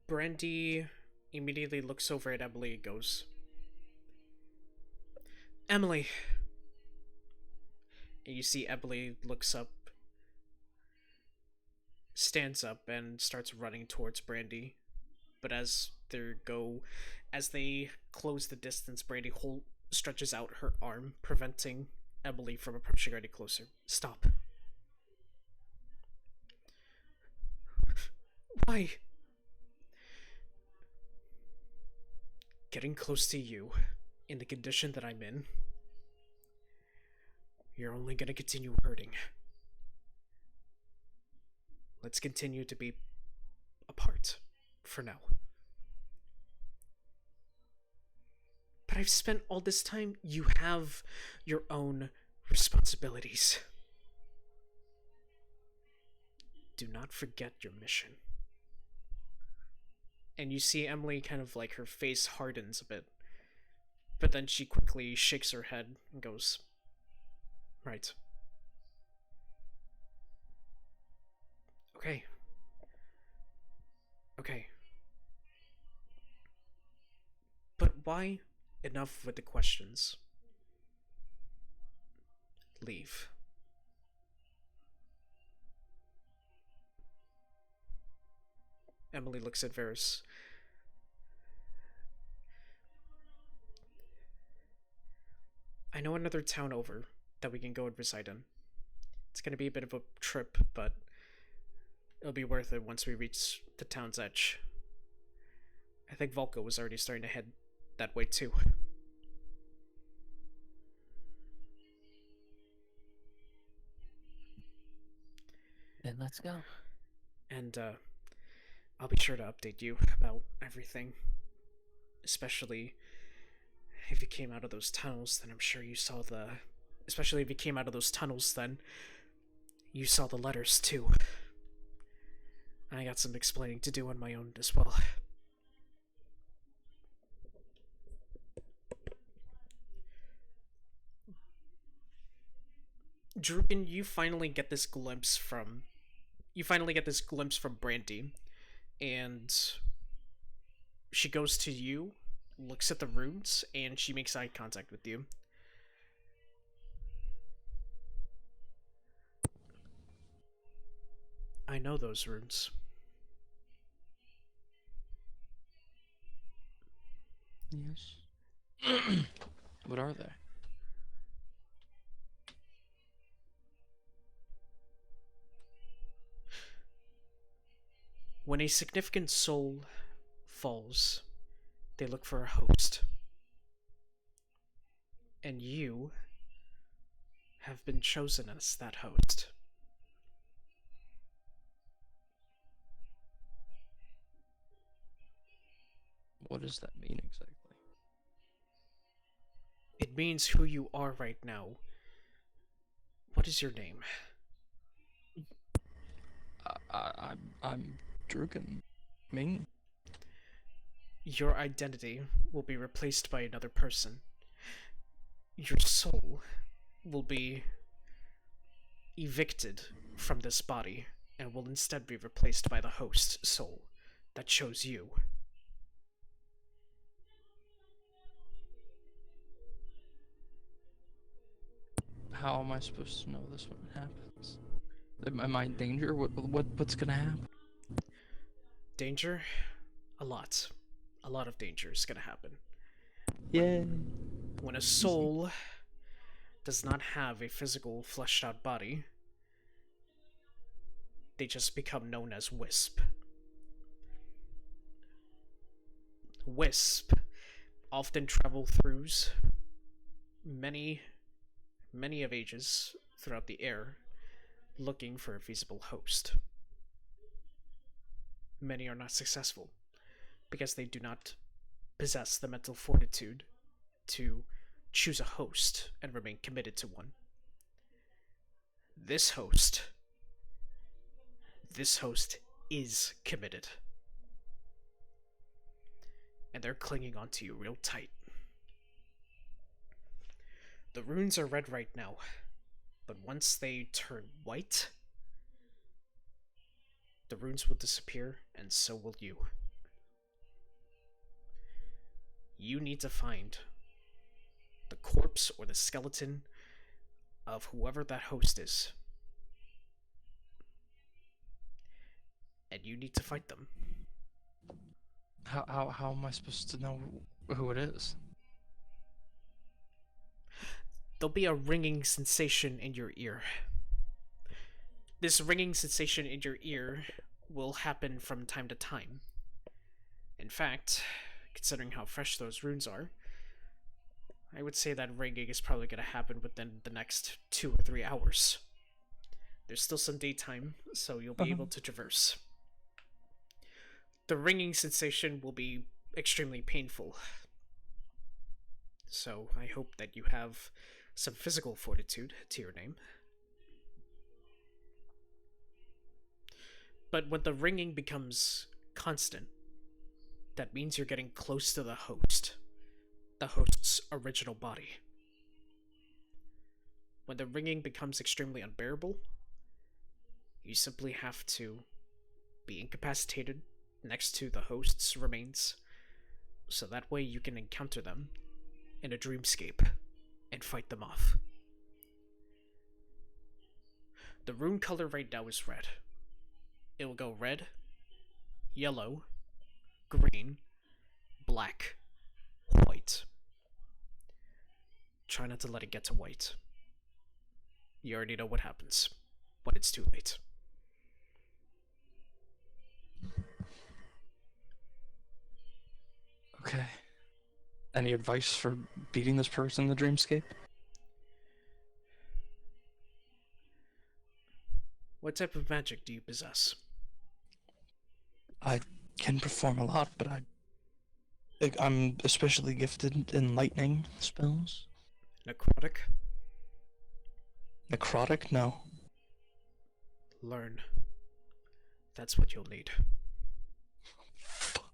Brandy immediately looks over at Emily and goes, Emily! And you see Emily looks up, stands up, and starts running towards Brandy. But as they close the distance, Brandy stretches out her arm, preventing Emily from approaching any closer. Stop. Why? Getting close to you, in the condition that I'm in, you're only gonna continue hurting. Let's continue to be apart, for now. But I've spent all this time. You have your own responsibilities. Do not forget your mission. And you see Emily kind of like her face hardens a bit. But then she quickly shakes her head and goes, right. Okay. Okay. But why? Enough with the questions. Leave. Emily looks at Varys. I know another town over that we can go and reside in. It's gonna be a bit of a trip, but it'll be worth it once we reach the town's edge. I think Valka was already starting to head that way too.
Then let's go.
And I'll be sure to update you about everything. Especially if you came out of those tunnels, then I'm sure you saw the... Especially if you came out of those tunnels, then you saw the letters too. I got some explaining to do on my own as well. Drukin, you finally get this glimpse from Brandy, and she goes to you, looks at the runes, and she makes eye contact with you. I know those runes.
Yes. What are they?
When a significant soul falls, they look for a host. And you have been chosen as that host.
What does that mean exactly?
It means who you are right now. What is your name?
I'm Drukin. Ming.
Your identity will be replaced by another person. Your soul will be evicted from this body and will instead be replaced by the host soul that chose you.
How am I supposed to know this when it happens? Am I in danger? What's gonna happen?
Danger? A lot. A lot of danger is gonna happen.
Yeah.
When a soul does not have a physical, fleshed out body, they just become known as Wisp. Wisp often travel through many of ages throughout the air, looking for a feasible host. Many are not successful, because they do not possess the mental fortitude to choose a host and remain committed to one. This host is committed. And they're clinging onto you real tight. The runes are red right now, but once they turn white, the runes will disappear, and so will you. You need to find the corpse or the skeleton of whoever that host is. And you need to fight them.
How am I supposed to know who it is?
There'll be a ringing sensation in your ear. This ringing sensation in your ear will happen from time to time. In fact, considering how fresh those runes are, I would say that ringing is probably going to happen within the next 2 or 3 hours. There's still some daytime, so you'll be able to traverse. The ringing sensation will be extremely painful. So I hope that you have some physical fortitude to your name. But when the ringing becomes constant, that means you're getting close to the host's original body. When the ringing becomes extremely unbearable, you simply have to be incapacitated next to the host's remains, so that way you can encounter them in a dreamscape and fight them off. The rune color right now is red. It will go red, yellow, green, black, white. Try not to let it get to white. You already know what happens when it's too late.
Okay. Any advice for beating this person in the dreamscape?
What type of magic do you possess?
I can perform a lot, but I'm especially gifted in lightning spells.
Necrotic?
Necrotic? No.
Learn. That's what you'll need.
Fuck.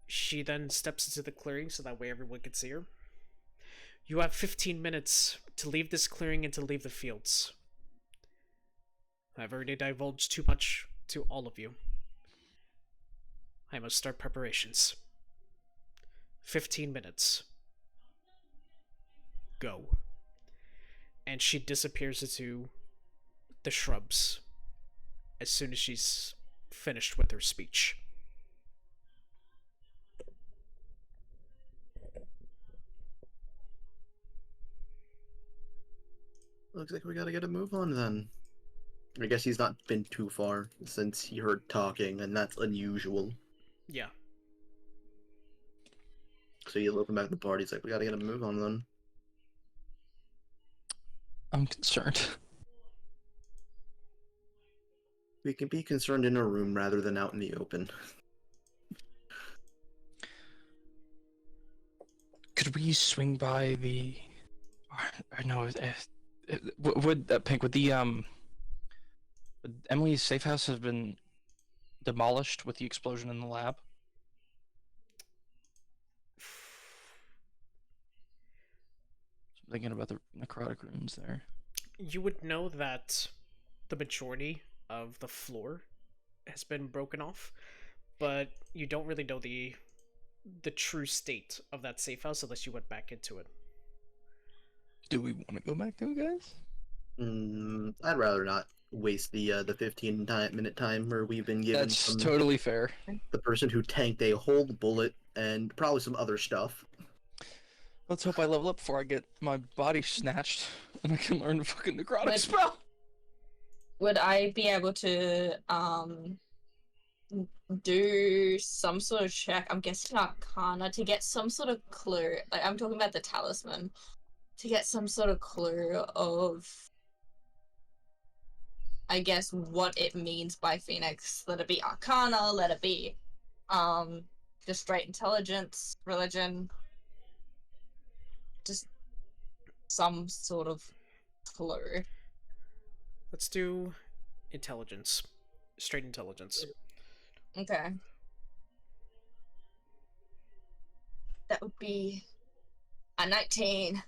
She then steps into the clearing so that way everyone can see her. You have 15 minutes to leave this clearing and to leave the fields. I've already divulged too much to all of you. I must start preparations. 15 minutes. Go. And she disappears into the shrubs as soon as she's finished with her speech.
Looks like we gotta get a move on then. I guess he's not been too far since he heard talking, and that's unusual.
Yeah.
So you look back at the party, he's like, we gotta get a move on then.
I'm concerned.
We can be concerned in a room rather than out in the open.
Could we swing by the? I know. Would Pink? Would would Emily's safe house have been demolished with the explosion in the lab? I'm thinking about the necrotic runes there.
You would know that the majority of the floor has been broken off, but you don't really know the true state of that safe house unless you went back into it.
Do we want to go back to it, guys?
I'd rather not waste the 15-minute timer we've been given
That's
from
totally fair.
the person who tanked a whole bullet and probably some other stuff.
Let's hope I level up before I get my body snatched and I can learn the fucking necrotic
But-
spell.
Would I be able to do some sort of check? I'm guessing Arcana to get some sort of clue. Like I'm talking about the talisman, to get some sort of clue of, I guess, what it means by Phoenix. Let it be Arcana. Let it be just straight intelligence, religion. Just some sort of clue.
Let's do intelligence. Straight intelligence.
Okay. That would be a 19.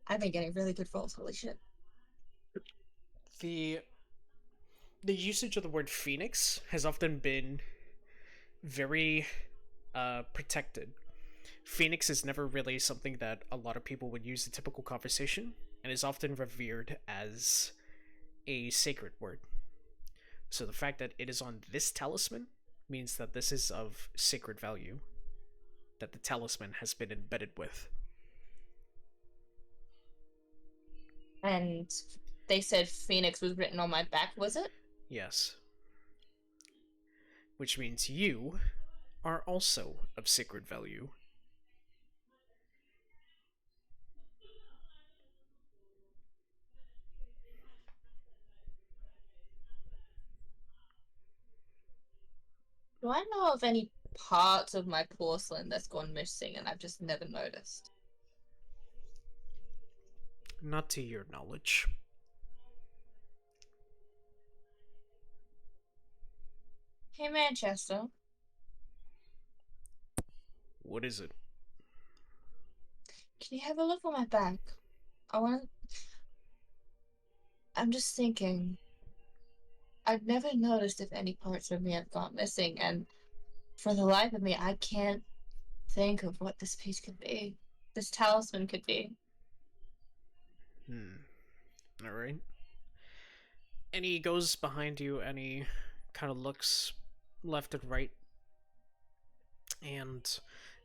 I've been getting really good rolls, holy shit.
The usage of the word phoenix has often been very protected. Phoenix is never really something that a lot of people would use in typical conversation, and is often revered as a sacred word. So the fact that it is on this talisman means that this is of sacred value, that the talisman has been embedded with.
And they said Phoenix was written on my back, was it?
Yes. Which means you are also of sacred value.
Do I know of any parts of my porcelain that's gone missing and I've just never noticed?
Not to your knowledge.
Hey Manchester,
What is it?
can you have a look on my back? I'm just thinking. I've never noticed if any parts of me have gone missing, and for the life of me, I can't think of what this piece could be. This talisman could be.
Alright. And he goes behind you and he kind of looks left and right. And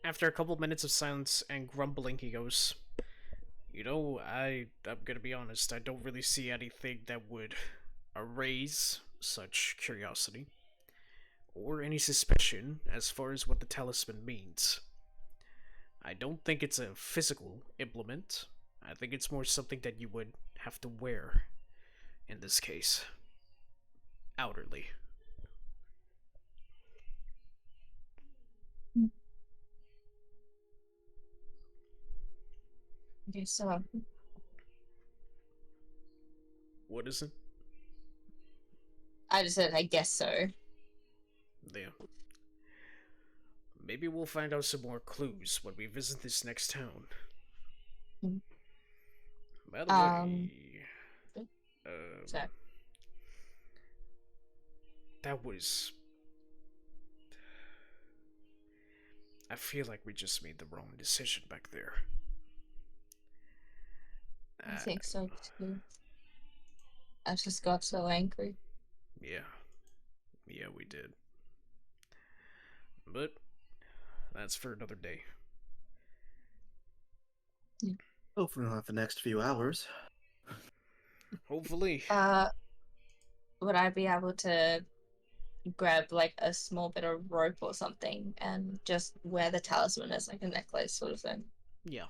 after a couple minutes of silence and grumbling, he goes, "You know, I'm gonna be honest, I don't really see anything that would erase such curiosity, or any suspicion as far as what the talisman means. I don't think it's a physical implement. I think it's more something that you would have to wear, in this case, outwardly."
Okay, so
What is it?
I just said I guess so.
There. Maybe we'll find out some more clues when we visit this next town.
Hmm.
By the way,
So
that was... I feel like we just made the wrong decision back there.
I think so too. I just got so angry.
Yeah. Yeah, we did. But that's for another day.
Hopefully not the next few hours.
Hopefully.
Would I be able to grab like a small bit of rope or something and just wear the talisman as like a necklace sort of thing?
Yeah.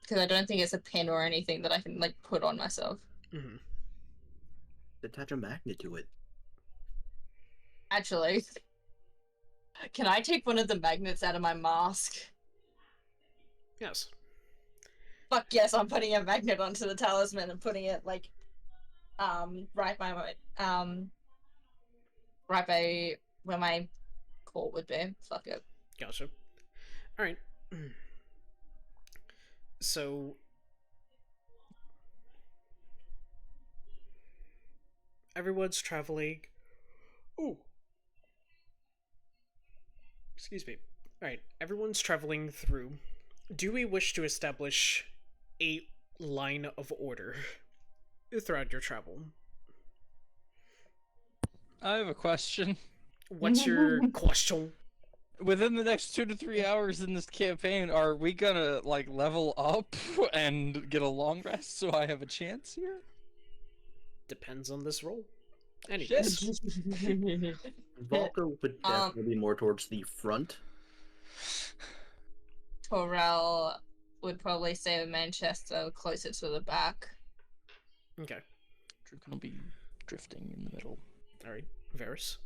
Because I don't think it's a pin or anything that I can like put on myself.
Mm-hmm.
attach a magnet to it.
Actually, can I take one of the magnets out of my mask?
Yes.
Fuck yes, I'm putting a magnet onto the talisman and putting it like right by my right by where my core would be. Fuck it.
Gotcha. Alright. So everyone's traveling. Ooh. Excuse me. Alright, everyone's traveling through. Do we wish to establish a line of order throughout your travel?
I have a question.
What's your question?
Within the next 2 to 3 hours in this campaign, are we gonna like level up and get a long rest so I have a chance here?
Depends on this roll. Anyways.
Valka would definitely be more towards the front.
Torel would probably say the Manchester closer to the back.
Okay.
Drukin will be drifting in the middle.
Alright. Varys.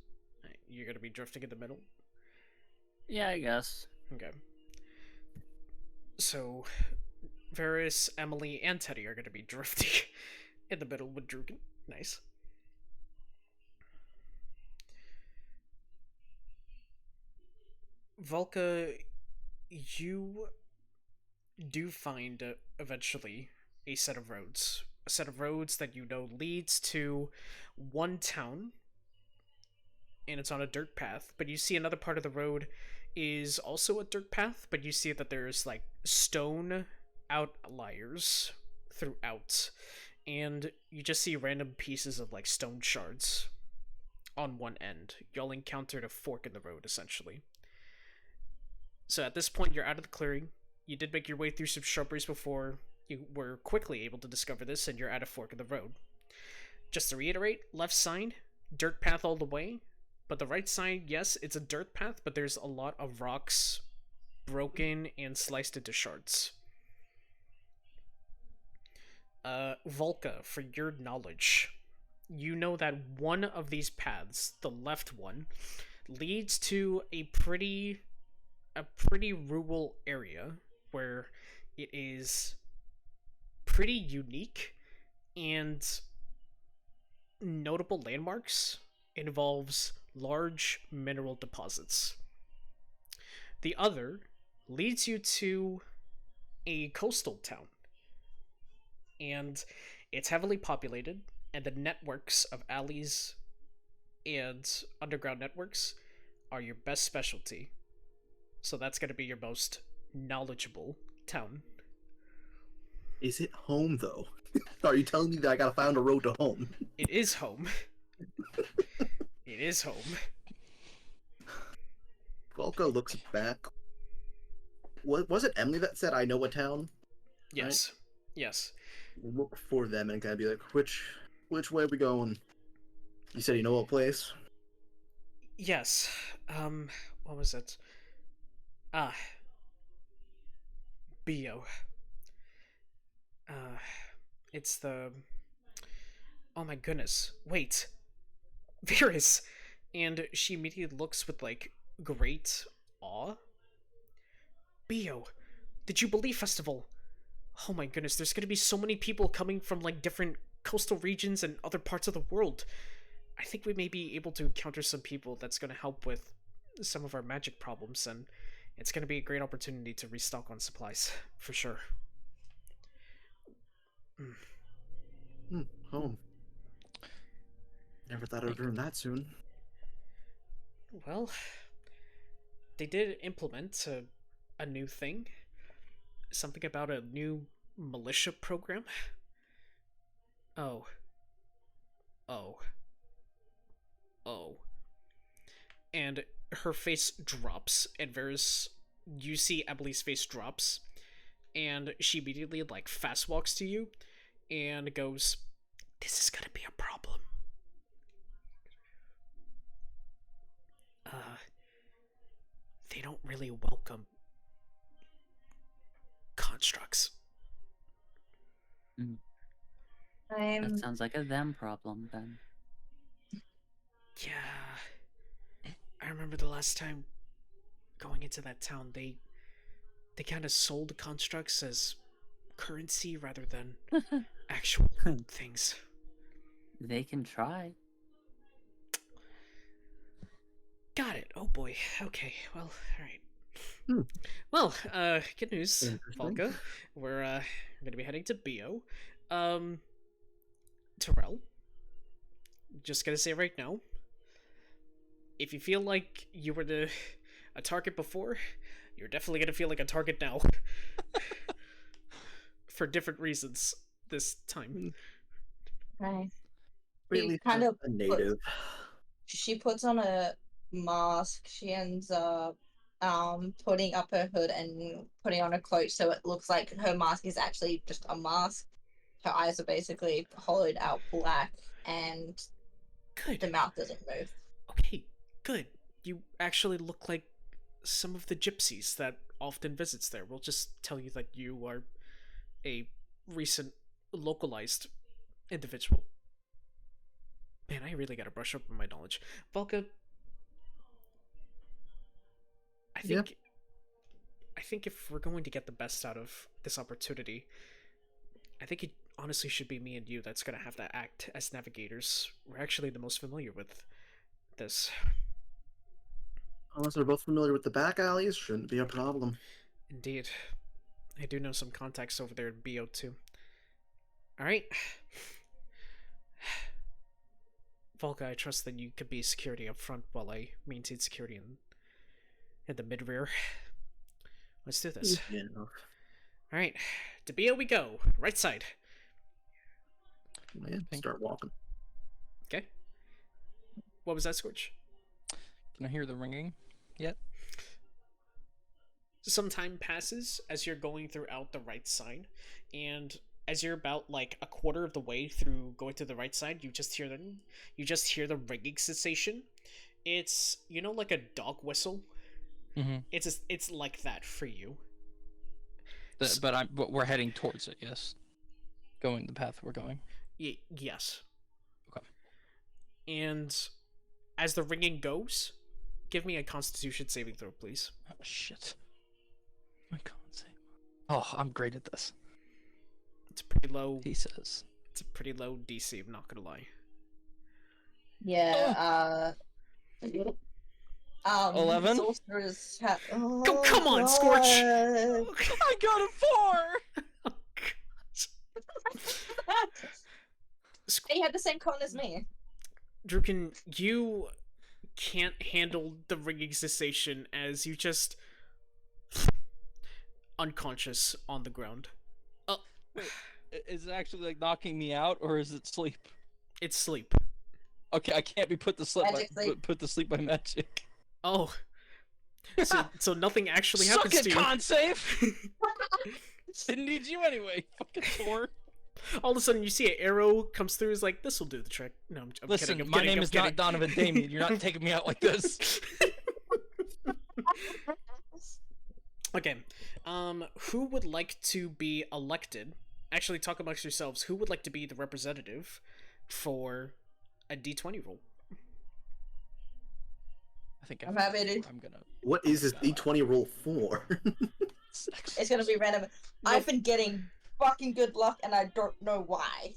You're gonna be drifting in the middle?
Yeah, I guess.
Okay. So, Varys, Emily, and Teddy are gonna be drifting in the middle with Drukin. Nice. Valka, you do find eventually a set of roads. A set of roads that you know leads to one town, and it's on a dirt path, but you see another part of the road is also a dirt path, but you see that there's like stone outliers throughout, and you just see random pieces of like stone shards on one end. Y'all encountered a fork in the road, essentially. So at this point, you're out of the clearing. You did make your way through some shrubberies before you were quickly able to discover this, and you're at a fork in the road. Just to reiterate, left side, dirt path all the way, but the right side, yes, it's a dirt path, but there's a lot of rocks broken and sliced into shards. Valka, for your knowledge, you know that one of these paths, the left one, leads to a pretty rural area where it is pretty unique, and notable landmarks involves large mineral deposits. The other leads you to a coastal town, and it's heavily populated, and the networks of alleys and underground networks are your best specialty. So that's going to be your most knowledgeable town.
Is it home, though? Are you telling me that I gotta find a road to home?
It is home. It is home.
Valka looks back. Was it Emily that said, "I know a town"?
Yes. Right? Yes.
Look for them and kind of be like, which way are we going? You said you know what place?
Yes. What was it? Bio. It's the... Oh my goodness. Wait. Varys! And she immediately looks with, like, great awe. Bio, the Jubilee Festival. Oh my goodness, there's gonna be so many people coming from, like, different coastal regions and other parts of the world. I think we may be able to encounter some people that's gonna help with some of our magic problems, and it's gonna be a great opportunity to restock on supplies, for sure.
Home. Never thought I'd learn that soon.
Well, they did implement a new thing. Something about a new militia program. Oh. And her face drops, and you see Emily's face drops, and she immediately, like, fast walks to you, and goes, "This is gonna be a problem. They don't really welcome constructs."
That sounds like a them problem then.
Yeah. I remember the last time going into that town, they kind of sold constructs as currency rather than actual things.
They can try.
Got it. Oh boy. Okay. Well, alright.
Hmm.
Well, good news,
Interesting.
Valka. We're gonna be heading to Bio. Terrell. Just gonna say right now. If you feel like you were a target before, you're definitely gonna feel like a target now. For different reasons this time.
Right.
Really
kind of
a native.
She puts on a mask. She ends up putting up her hood and putting on a cloak so it looks like her mask is actually just a mask. Her eyes are basically hollowed out black and
Good.
the mouth doesn't move.
Okay, good. You actually look like some of the gypsies that often visits there. We'll just tell you that you are a recent localized individual. Man, I really gotta brush up on my knowledge. Valka, I think if we're going to get the best out of this opportunity, I think it honestly should be me and you that's gonna have to act as navigators. We're actually the most familiar with this.
Unless we're both familiar with the back alleys, shouldn't be a problem.
Indeed. I do know some contacts over there in BO2. Alright. Valka, I trust that you could be security up front while I maintain security in the mid-rear. Let's do this.
Yeah.
Alright. To BO we go. Right side.
Yeah, start walking.
Okay. What was that, Scorch?
Can I hear the ringing yet?
Some time passes as you're going throughout the right side, and as you're about like a quarter of the way through going to the right side, you just hear the ringing sensation. It's like a dog whistle.
Mm-hmm.
It's like that for you.
But we're heading towards it. Yes, going the path we're going.
Yes.
Okay.
And as the ringing goes, give me a Constitution saving throw, please.
Oh, shit. I can't say. Oh, I'm great at this.
It's pretty low.
He says.
It's a pretty low DC, I'm not gonna lie.
Yeah,
11?
Sorcerers
Come on, Scorch!
I got a 4!
Oh, God.
He had the same con as me.
Drukin, you can't handle the ringing sensation as you just unconscious on the ground.
Wait, is it actually like knocking me out, or is it sleep?
It's sleep.
Okay, I can't be put to sleep.
Magic sleep.
Put to sleep by magic.
Oh. So nothing actually happens
Suck it,
to you.
con save! Didn't need you anyway. Fucking 4.
All of a sudden you see an arrow comes through, is like, this will do the trick. No, I'm
Listen,
kidding.
my name is not Donovan Damien. You're not taking me out like this.
Okay. Who would like to be elected? Actually, talk amongst yourselves. Who would like to be the representative for a D20 roll?
I think
I'm happy to.
I'm gonna.
What is this D20 roll for?
It's gonna be random. I've been getting fucking good luck, and I don't know why.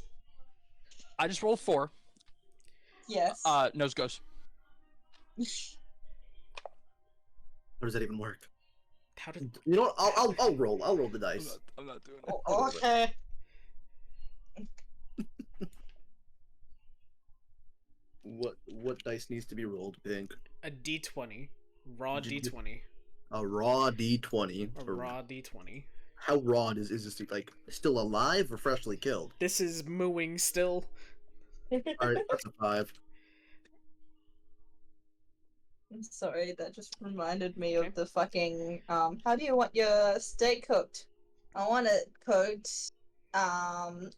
I just rolled 4.
Yes.
Nose goes.
How does that even work?
How did...
You know what? I'll roll. I'll roll the dice.
I'm not doing it.
Oh, okay.
What dice needs to be rolled, I think?
A D20. Raw D20.
A raw D20.
A raw D20.
How raw is this, like, still alive or freshly killed?
This is mooing still.
Alright, that's a 5.
I'm sorry, that just reminded me of the fucking, how do you want your steak cooked? I want it cooked,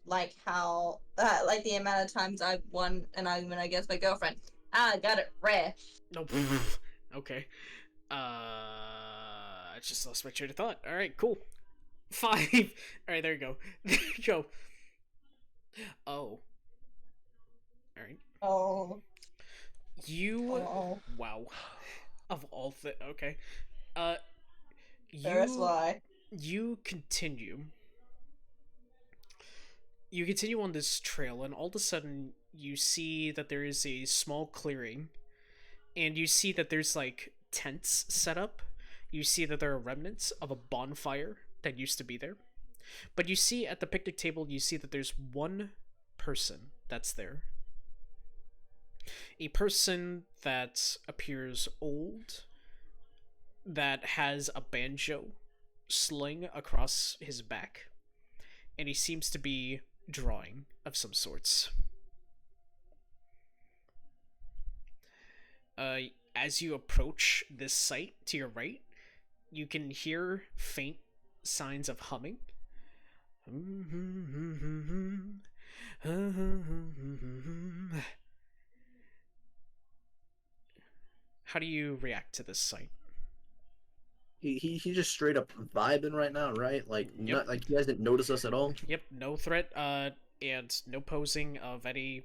like how, like the amount of times I've won an argument against my girlfriend. I got it rare.
Nope. Okay. I just lost my train of thought. Alright, cool. 5. Alright, there you go. There you go. Oh. Alright.
Oh,
You...
oh,
Wow. Of all okay. Uh,
that's
you...
why.
You continue. You continue on this trail, and all of a sudden, you see that there is a small clearing, and you see that there's, like, tents set up. You see that there are remnants of a bonfire that used to be there. But you see at the picnic table, you see that there's one person that's there. A person that appears old, that has a banjo sling across his back, and he seems to be drawing of some sorts. As you approach this site to your right, you can hear faint signs of humming. How do you react to this sight?
He just straight up vibing right now, right? Like,
Yep.
not like you guys didn't notice us at all.
Yep, no threat, and no posing of any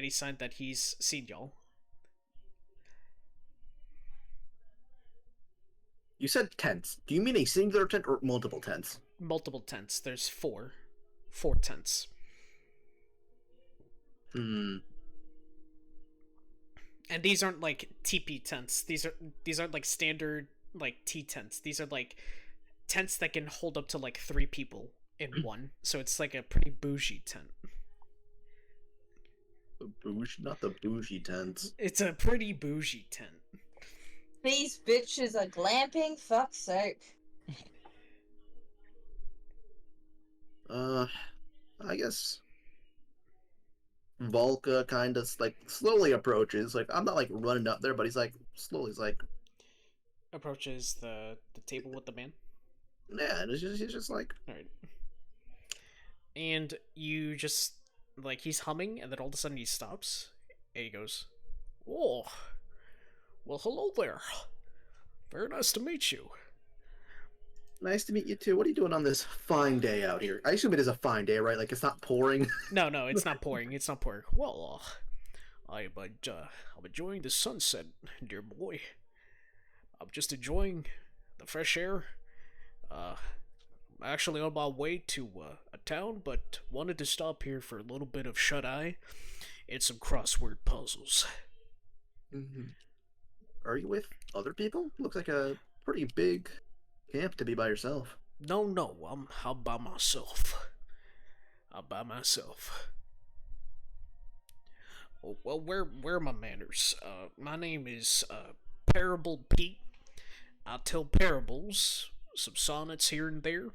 sign that he's seen y'all.
You said tents. Do you mean a singular tent or multiple tents?
Multiple tents. There's four tents.
Hmm.
And these aren't like teepee tents. These aren't like standard like tea tents. These are like tents that can hold up to like 3 people in one. So it's like a pretty bougie tent.
The bougie, not the bougie tents.
It's a pretty bougie tent.
These bitches are glamping. Fuck's sake.
I guess Valka kind of like slowly approaches. Like, I'm not like running up there, but he's like slowly. He's like,
Approaches the table with the man.
yeah, and he's just like,
Alright. And you just, like, he's humming, and then all of a sudden he stops, and he goes, "Oh, well, hello there. Very nice to meet you."
nice to meet you too. What are you doing on this fine day out here? I assume it is a fine day, right? Like, it's not pouring.
No, it's not pouring. It's not pouring. Well, I'm enjoying the sunset, dear boy. I'm just enjoying the fresh air. I'm actually on my way to a town, but wanted to stop here for a little bit of shut-eye and some crossword puzzles.
Mm-hmm. Are you with other people? Looks like a pretty big camp to be by yourself.
No, I'm by myself. I'm by myself. Oh, well, where are my manners? My name is Parable Pete. I tell parables, some sonnets here and there,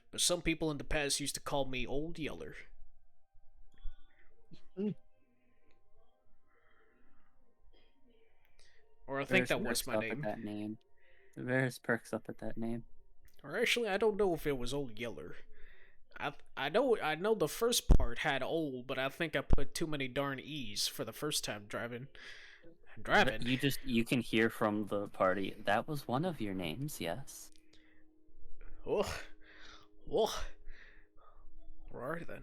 but some people in the past used to call me Old Yeller.
Mm.
Or I think
Varys
that was
perks
my
up
name.
At that name. Varys perks up at that name.
Or actually, I don't know if it was Old Yeller. I know the first part had old, but I think I put too many darn E's for the first time driving.
You can hear from the party. That was one of your names, yes.
Oh, where are you then?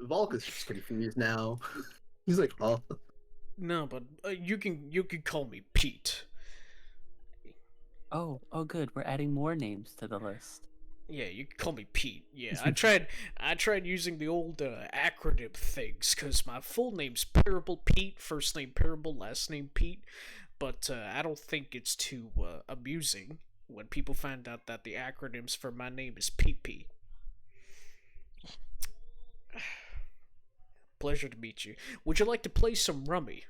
Valka's just confused now. He's like, oh.
No, but you can call me Pete.
Oh, good. We're adding more names to the list.
Yeah, you can call me Pete. Yeah, I tried using the old acronym things because my full name's Parable Pete, first name Parable, last name Pete. But I don't think it's too amusing when people find out that the acronyms for my name is PP. Pleasure to meet you. Would you like to play some rummy?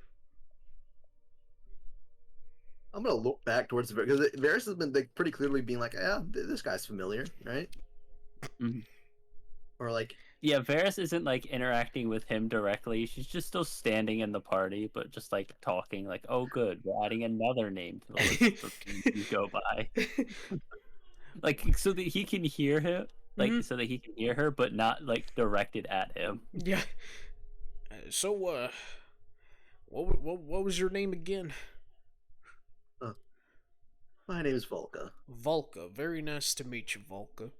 I'm gonna look back towards because Varys has been like, pretty clearly being like, yeah, this guy's familiar, right?
Mm-hmm.
Or like,
yeah, Varys isn't like interacting with him directly. She's just still standing in the party, but just like talking, like, "Oh, good, we're adding another name to the list of things you go by." Like, so that he can hear him, like, so that he can hear her, but not like directed at him.
Yeah. So, what was your name again?
my name is Valka.
Valka. Very nice to meet you, Valka.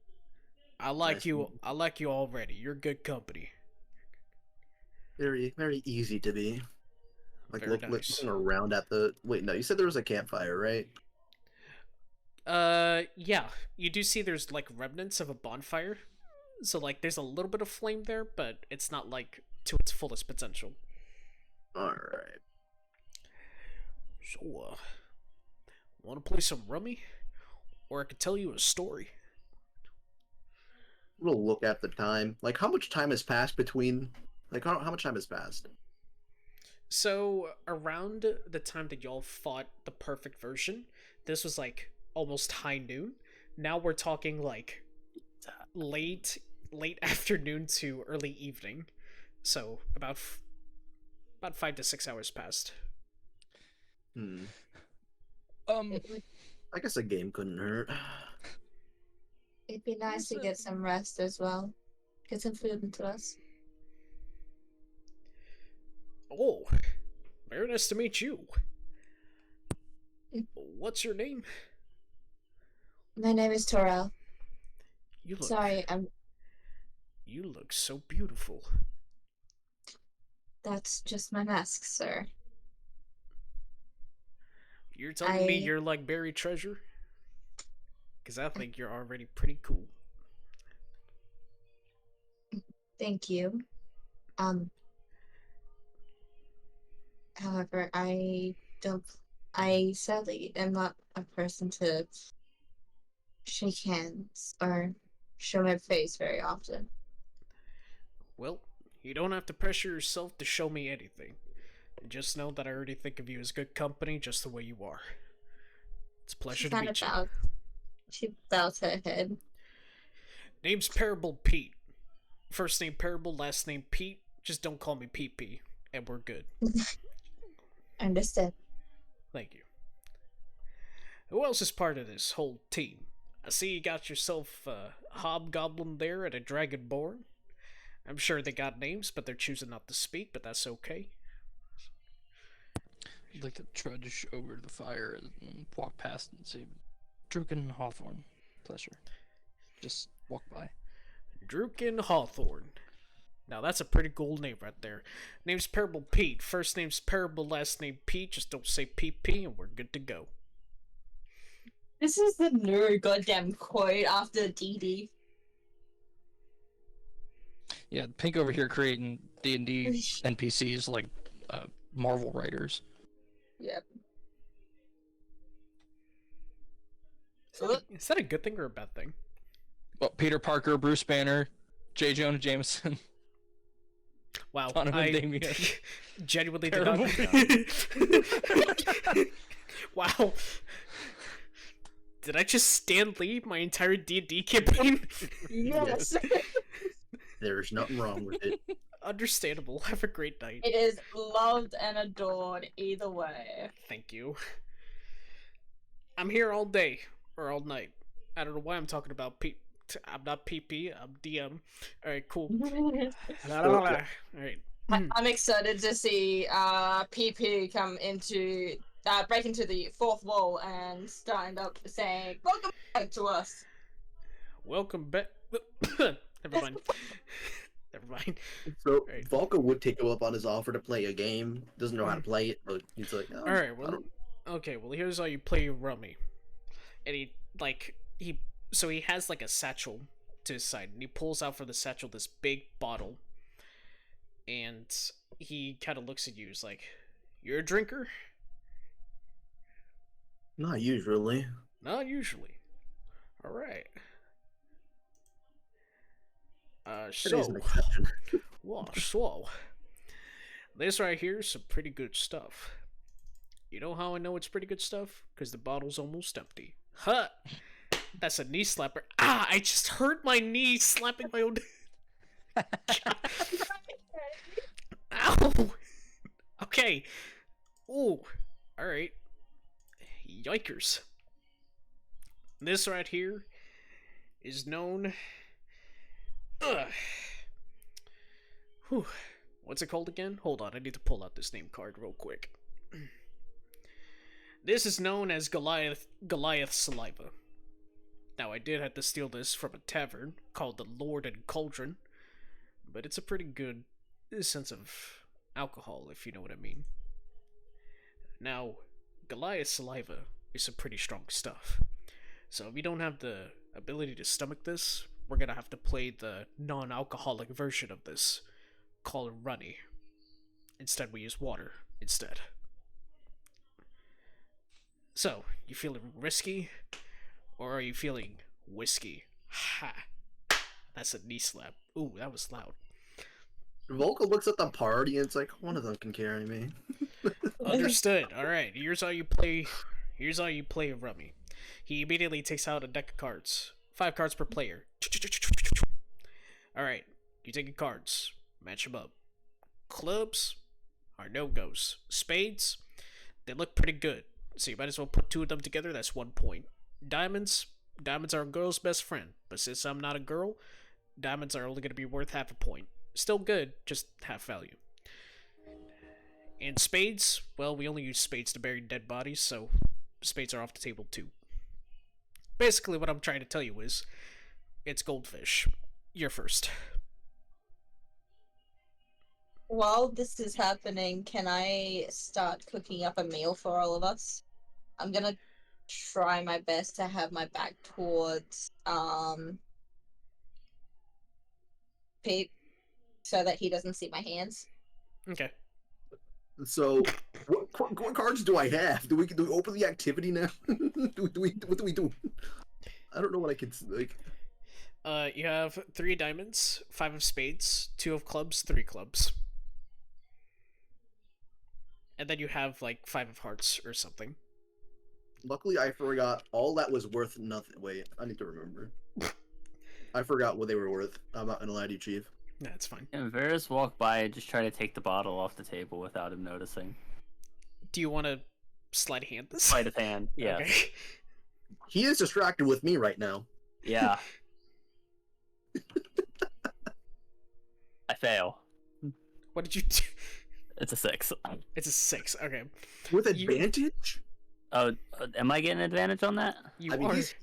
I like
Nice.
you. I like you already. You're good company.
Very, very easy to be. Like
Very nice.
looking around at the. Wait, no, you said there was a campfire, right?
Yeah. You do see there's like remnants of a bonfire. So like there's a little bit of flame there, but it's not like to its fullest potential.
All right.
So want to play some rummy? Or I could tell you a story.
We'll look at the time. Like, how much time has passed between? Like, how much time has passed?
So around the time that y'all fought the perfect version, this was like almost high noon. Now we're talking like late afternoon to early evening. So about 5 to 6 hours passed.
I guess a game couldn't hurt.
It'd be nice to get some rest as well. Get some food into us.
Oh, very nice to meet you. What's your name?
My name is Torel.
You look.
Sorry,
You look so beautiful.
that's just my mask, sir.
You're telling me you're like buried treasure? Because I think you're already pretty cool.
Thank you. However, I sadly am not a person to shake hands or show my face very often.
Well, you don't have to pressure yourself to show me anything. Just know that I already think of you as good company just the way you are. It's a pleasure to meet you.
She bows her head.
Name's Parable Pete. First name Parable, last name Pete. Just don't call me PP, and we're good.
Understood.
Thank you. Who else is part of this whole team? I see you got yourself a Hobgoblin there and a Dragonborn. I'm sure they got names, but they're choosing not to speak, but that's okay.
I'd like to trudge over to the fire and walk past and say, Drukin and Hawthorne. Pleasure. Just walk by.
Drukin Hawthorne. Now that's a pretty cool name right there. Name's Parable Pete. First name's Parable, last name Pete. Just don't say PP and we're good to go.
This is the new goddamn quote after DD.
Yeah, Pink over here creating D&D NPCs like Marvel writers.
Yep.
Is that a good thing or a bad thing?
Well, Peter Parker, Bruce Banner, J. Jonah Jameson.
Wow,
Donovan
I
Damian.
genuinely did not. Wow. Did I just stand lead my entire D&D campaign?
Yes.
There's nothing wrong with it.
Understandable. Have a great night.
It is loved and adored either way.
Thank you. I'm here all day. Or all night. I don't know why I'm talking about I'm not PP, I'm DM. Alright, cool. Alright.
I'm excited to see PP come into break into the fourth wall and stand up saying, "Welcome back to us."
Welcome back. Never mind. Never mind.
So
Right.
Valka would take him up on his offer to play a game. Doesn't know how to play it, but he's like, oh,
Alright, well, okay, well, here's how you play Rummy. And he has like a satchel to his side, and he pulls out from the satchel this big bottle, and he kind of looks at you. He's like, "You're a drinker?"
Not usually.
Not usually. All right.
That is
So,
an exception.
well, so this right here is some pretty good stuff. You know how I know it's pretty good stuff? Because the bottle's almost empty. Huh! That's a knee slapper. Ah! I just hurt my knee slapping my own. Ow! Okay. Ooh. Alright. Yikers. This right here is known. Whew. What's it called again? Hold on, I need to pull out this name card real quick. This is known as Goliath Saliva. Now, I did have to steal this from a tavern called the Lord and Cauldron, but it's a pretty good sense of alcohol, if you know what I mean. Now, Goliath's saliva is some pretty strong stuff. So if you don't have the ability to stomach this, we're gonna have to play the non-alcoholic version of this, called Runny. Instead, we use water instead. So, you feeling risky? Or are you feeling whiskey? Ha! That's a knee slap. Ooh, that was loud.
Volka looks at the party and it's like, one of them can carry me.
Understood. Alright, here's how you play Rummy. He immediately takes out a deck of cards. 5 cards per player. Alright, you take your cards. Match them up. Clubs are no-goes. Spades, they look pretty good. So you might as well put 2 of them together, that's 1 point. Diamonds are a girl's best friend. But since I'm not a girl, diamonds are only going to be worth half a point. Still good, just half value. And spades, well, we only use spades to bury dead bodies, so spades are off the table too. Basically, what I'm trying to tell you is, it's goldfish. You're first.
While this is happening, can I start cooking up a meal for all of us? I'm gonna try my best to have my back towards Pete so that he doesn't see my hands.
Okay.
So, what cards do I have? Do we open the activity now? What do we do? I don't know what I can like.
You have 3 diamonds, 5 of spades, 2 of clubs, 3 clubs. And then you have, like, 5 of hearts or something.
Luckily, I forgot all that was worth nothing. Wait, I need to remember. I forgot what they were worth. I'm not gonna lie to you, Chief.
That's fine.
And Varys walked by and just tried to take the bottle off the table without him noticing.
Do you want to sleight of hand this?
Sleight of hand, yeah.
Okay.
He is distracted with me right now.
Yeah. I fail.
What did you do?
It's a 6.
It's a 6. Okay.
With advantage?
Oh, am I getting advantage on that?
You
I mean,
are.
he's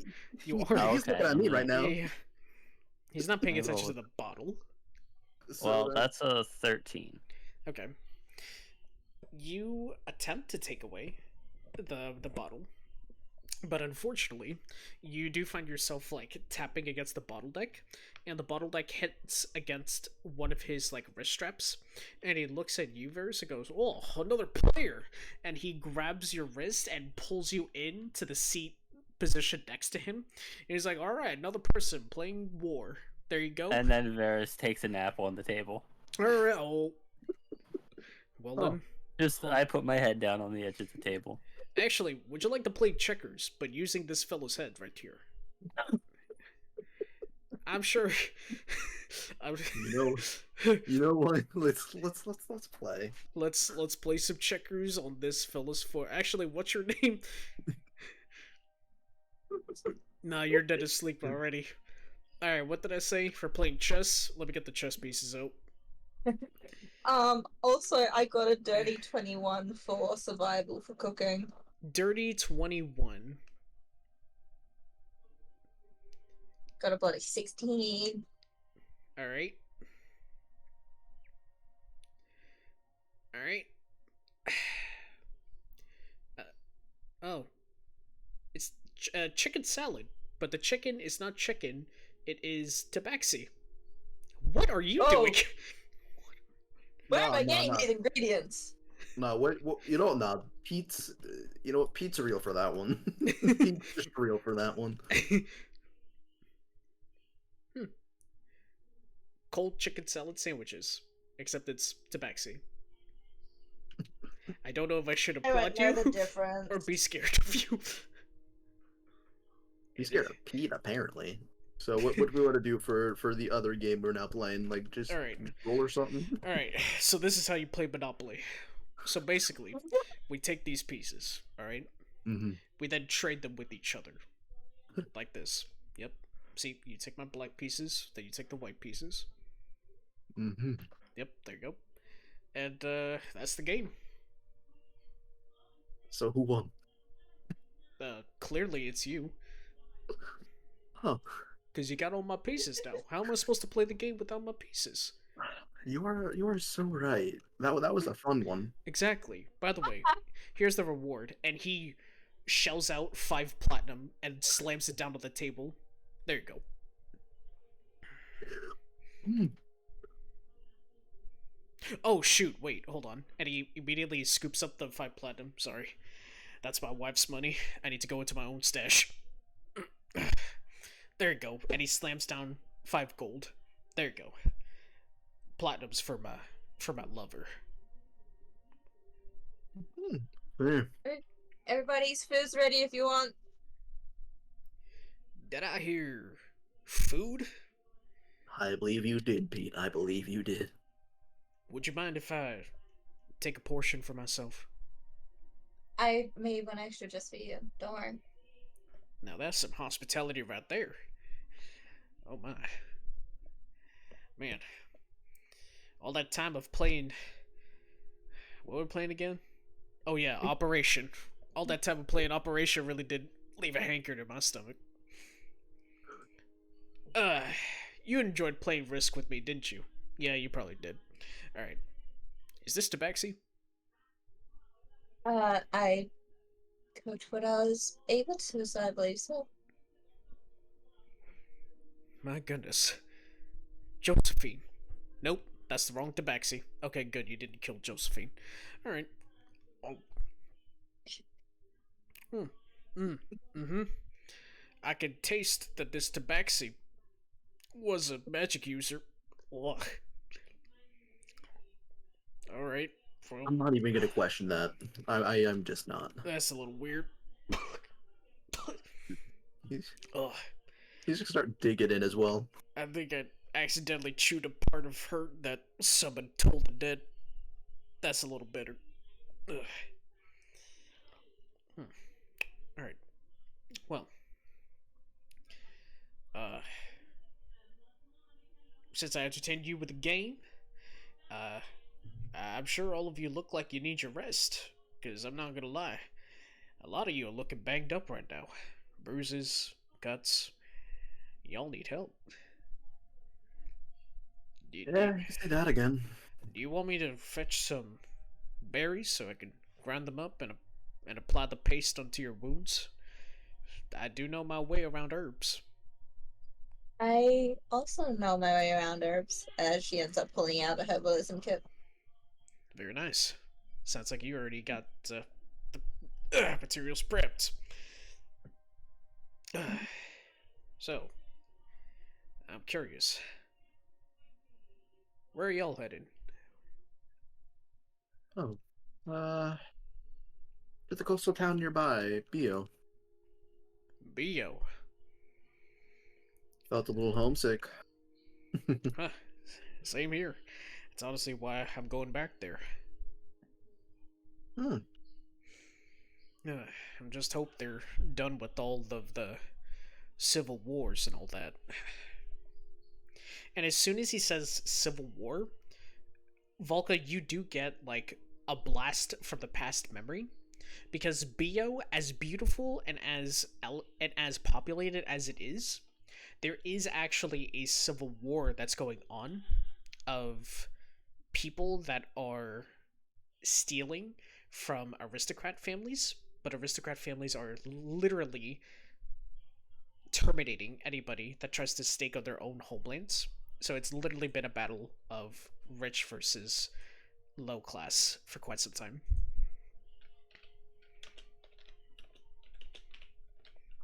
You are.
Oh,
he's looking at me right now.
Yeah. He's not paying
I
attention to
rolled.
the bottle.
So,
Well, that's a 13.
Okay. You attempt to take away the bottle, but unfortunately, you do find yourself like tapping against the bottle deck, and the bottle deck hits against one of his like wrist straps, and he looks at you, Verse, and goes, "Oh, another player!" And he grabs your wrist and pulls you into the seat position next to him. And he's like, "All right, another person playing war. There you go."
And then Varys takes a nap on the table.
All right. Oh. Well then.
Just, I put my head down on the edge of the table.
Actually, would you like to play checkers, but using this fellow's head right here? I'm sure.
you know what? Let's play.
Let's play some checkers on this fellow's floor. Actually, what's your name? Nah, you're dead asleep already. All right, what did I say for playing chess? Let me get the chess pieces out.
Also, I got a dirty 21 for survival for cooking.
Dirty 21.
Got a bloody 16.
All right. All right. Oh, it's chicken salad, but the chicken is not chicken. It is tabaxi. What are you doing?
Where am I
No,
getting
no.
these ingredients?
No, what you know, nah, Pete's, you know what, Pete's real for that one. Pete's just real for that one.
Cold chicken salad sandwiches, except it's tabaxi. I don't know if I should
I
applaud
don't know
you
the difference.
or be scared of you.
He's scared of Pete, apparently. So what do we want to do for the other game we're now playing? Like, just
All right.
roll or something?
Alright, so this is how you play Monopoly. So basically, we take these pieces, alright?
Mm-hmm.
We then trade them with each other. Like this. Yep. See, you take my black pieces, then you take the white pieces.
Mm-hmm.
Yep, there you go. And, that's the game.
So who won?
Clearly it's you.
Huh.
Because you got all my pieces now. How am I supposed to play the game without my pieces?
You are so right. That was a fun one.
Exactly. By the way, here's the reward. And he shells out 5 platinum and slams it down on the table. There you go.
Hmm.
Oh, shoot. Wait, hold on. And he immediately scoops up the 5 platinum. Sorry. That's my wife's money. I need to go into my own stash. There you go. And he slams down 5 gold. There you go. Platinum's for my lover.
Fair.
Everybody's food's ready if you want.
Did I hear food?
I believe you did, Pete. I believe you did.
Would you mind if I take a portion for myself?
I made one extra just for you. Don't worry.
Now that's some hospitality right there. Oh my. Man. All that time of playing... What were we playing again? Oh yeah, Operation. All that time of playing Operation really did leave a hankering in my stomach. You enjoyed playing Risk with me, didn't you? Yeah, you probably did. Alright. Is this Tabaxi?
I cooked what I was able to, so I believe so.
My goodness. Josephine. Nope, that's the wrong Tabaxi. Okay, good, you didn't kill Josephine. Alright. Oh. I can taste that this Tabaxi was a magic user. Ugh. Alright. Well,
I'm not even gonna question that. I am just not.
that's a little weird.
He's
Ugh.
gonna start digging in as well.
I think I accidentally chewed a part of her that someone told her dead. That's a little bitter. Ugh. Alright. Well. Since I entertained you with a game, I'm sure all of you look like you need your rest. Because I'm not gonna lie. A lot of you are looking banged up right now. Bruises, cuts. Y'all need help.
Yeah, say that again.
Do you want me to fetch some berries so I can grind them up and apply the paste onto your wounds? I do know my way around herbs.
I also know my way around herbs, as she ends up pulling out a herbalism kit.
Very nice. Sounds like you already got the materials prepped. So, I'm curious. Where are y'all headed?
Oh, to the coastal town nearby, Bio.
Bio.
Felt a little homesick.
Huh. Same here. It's honestly why I'm going back there.
Hmm.
I'm just hope they're done with all of the civil wars and all that. And as soon as he says civil war, Valka, you do get like a blast from the past memory, because Bio, as beautiful and as populated as it is, there is actually a civil war that's going on of people that are stealing from aristocrat families, but aristocrat families are literally terminating anybody that tries to stake on their own homelands. So it's literally been a battle of rich versus low class for quite some time.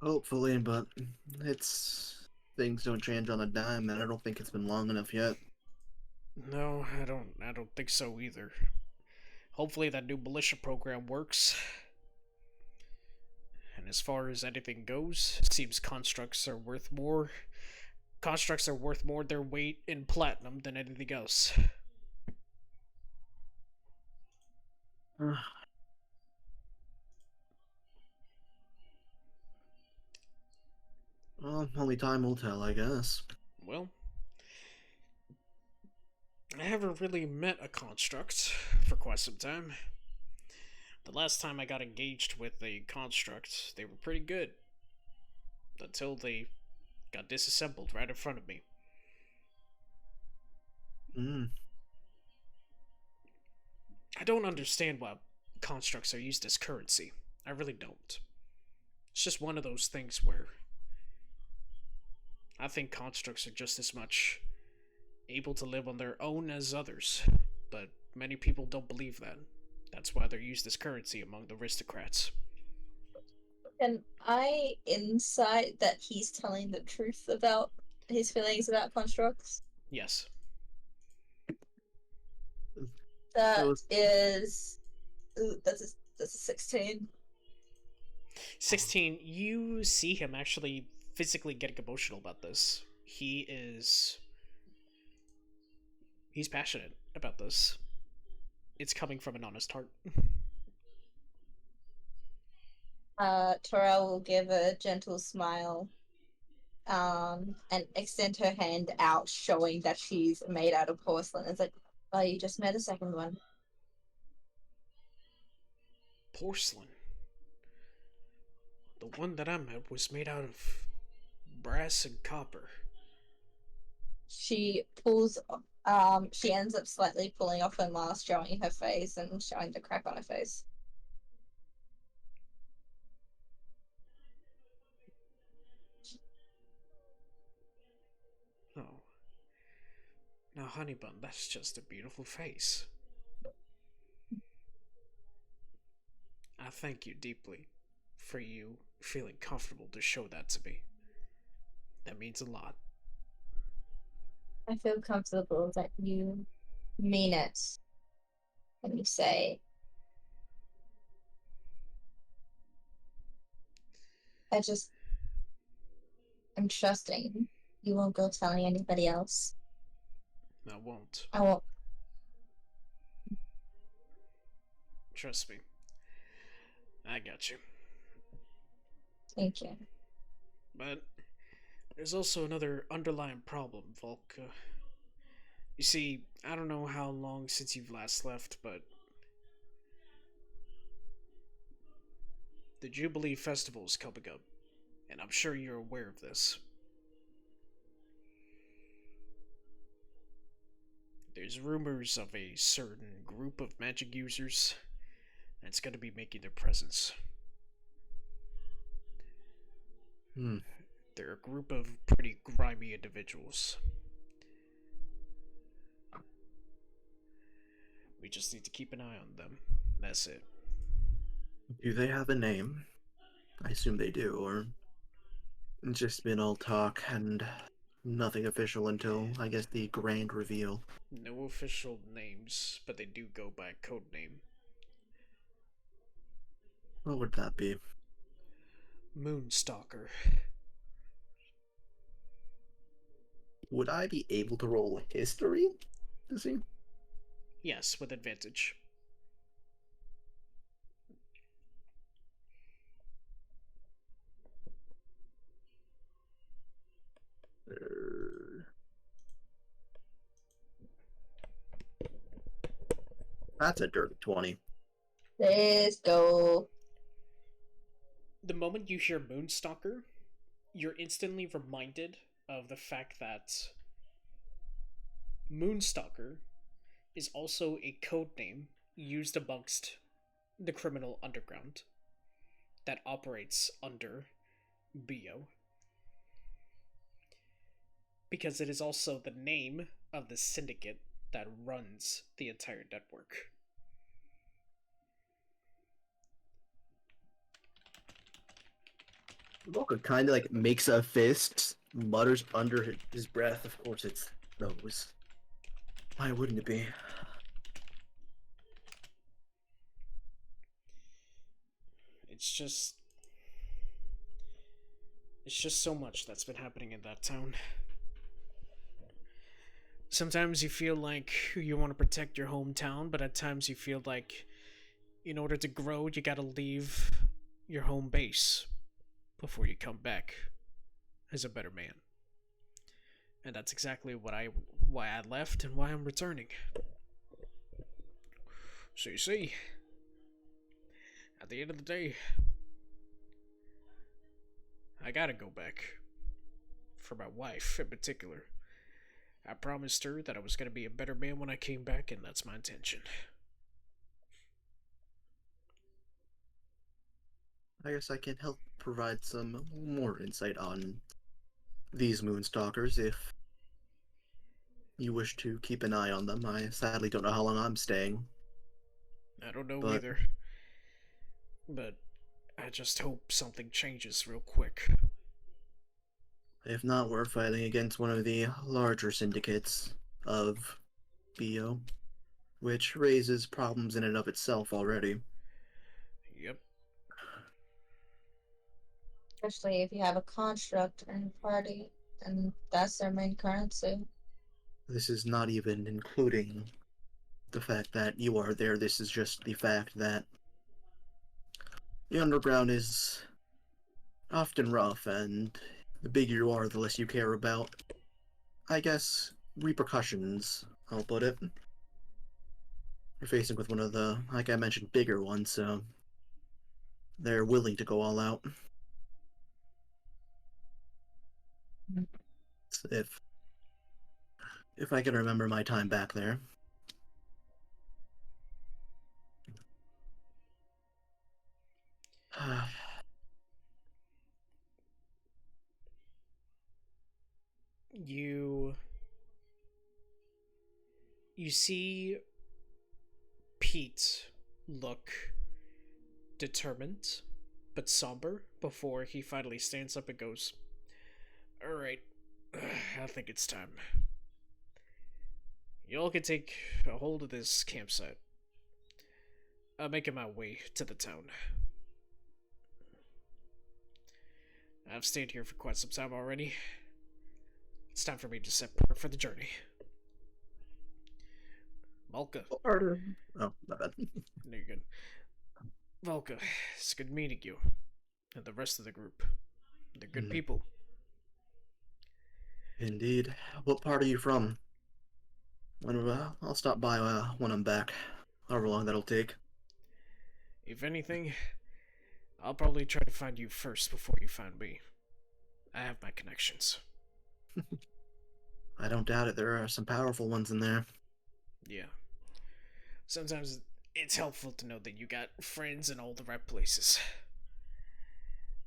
Hopefully, but things don't change on a dime, and I don't think it's been long enough yet.
No, I don't think so either. Hopefully that new militia program works. And as far as anything goes, it seems constructs are worth more their weight in platinum than anything else.
Well, only time will tell, I guess.
Well, I haven't really met a construct for quite some time. The last time I got engaged with a construct, they were pretty good. Until they got disassembled right in front of me.
Mm.
I don't understand why constructs are used as currency. I really don't. It's just one of those things where I think constructs are just as much able to live on their own as others, but many people don't believe that. That's why they're used as currency among the aristocrats.
Can I insight that he's telling the truth about his feelings about constructs?
Yes.
That
Those-
is. Ooh, that's a 16.
16, you see him actually physically getting emotional about this. He's passionate about this. It's coming from an honest heart.
Torel will give a gentle smile, and extend her hand out, showing that she's made out of porcelain. It's like, oh, you just made a second one.
Porcelain. The one that I met was made out of brass and copper.
She ends up slightly pulling off her mask, showing her face and showing the crack on her face.
Oh. Now, Honeybun, that's just a beautiful face. I thank you deeply for you feeling comfortable to show that to me. That means a lot.
I feel comfortable that you mean it when you say. I'm trusting. You won't go telling anybody else.
I won't.
I won't.
Trust me. I got you.
Thank you.
But there's also another underlying problem, Valka. You see, I don't know how long since you've last left, but the Jubilee Festival is coming up, and I'm sure you're aware of this. There's rumors of a certain group of magic users that's going to be making their presence.
Hmm.
They're a group of pretty grimy individuals. We just need to keep an eye on them. That's it.
Do they have a name? I assume they do, or it's just been all talk and nothing official until, I guess, the grand reveal.
No official names, but they do go by code name.
What would that be?
Moonstalker.
Would I be able to roll history to see?
Yes, with advantage.
That's a dirty 20.
Let's go.
The moment you hear Moonstalker, you're instantly reminded of the fact that Moonstalker is also a code name used amongst the criminal underground that operates under Bio. Because it is also the name of the syndicate that runs the entire network.
Volka kind of like makes a fist, mutters under his breath. Of course, it's those. Why wouldn't it be?
It's just so much that's been happening in that town. Sometimes you feel like you want to protect your hometown, but at times you feel like in order to grow, you gotta leave your home base before you come back as a better man. And that's exactly why I left and why I'm returning. So you see, at the end of the day, I gotta go back for my wife in particular. I promised her that I was going to be a better man when I came back, and that's my intention.
I guess I can help provide some more insight on these Moonstalkers if you wish to keep an eye on them. I sadly don't know how long I'm staying.
I don't know
But-
either. But I just hope something changes real quick.
If not, we're fighting against one of the larger syndicates of BO, which raises problems in and of itself already.
Yep.
Especially if you have a construct in the party, and that's their main currency.
This is not even including the fact that you are there. This is just the fact that the underground is often rough, and the bigger you are, the less you care about, I guess, repercussions, I'll put it. You're facing with one of the, like I mentioned, bigger ones, so they're willing to go all out. If I can remember my time back there.
You see Pete look determined but somber before he finally stands up and goes, "Alright, I think it's time. Y'all can take a hold of this campsite. I'm making my way to the town. I've stayed here for quite some time already. It's time for me to set forth for the journey. Valka."
Oh, my bad.
No, you're good. Valka, it's good meeting you. And the rest of the group. They're good people.
Indeed. What part are you from? I'll stop by when I'm back. However long that'll take.
If anything, I'll probably try to find you first before you find me. I have my connections.
I don't doubt it. There are some powerful ones in there.
Yeah. Sometimes it's helpful to know that you got friends in all the right places.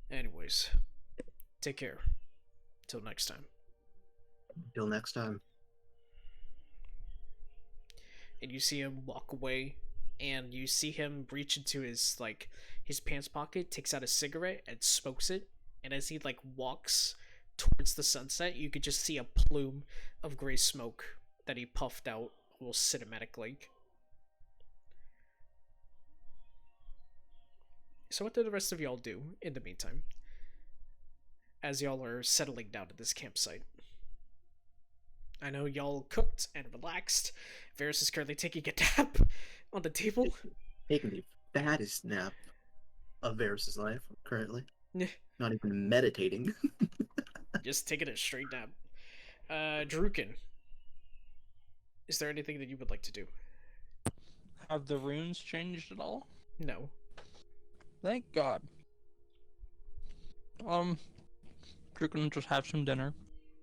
Anyways, take care. Till next time.
Till next time.
And you see him walk away, and you see him reach into his pants pocket, takes out a cigarette and smokes it, and as he walks towards the sunset, you could just see a plume of gray smoke that he puffed out almost cinematically. So what do the rest of y'all do in the meantime, as y'all are settling down at this campsite? I know y'all cooked and relaxed. Varys is currently taking a nap on the table.
Taking the fattest nap of Varys' life, currently.
Yeah.
Not even meditating.
Just taking a straight nap. Drukin, is there anything that you would like to do?
Have the runes changed at all?
No.
Thank God. You're gonna just have some dinner.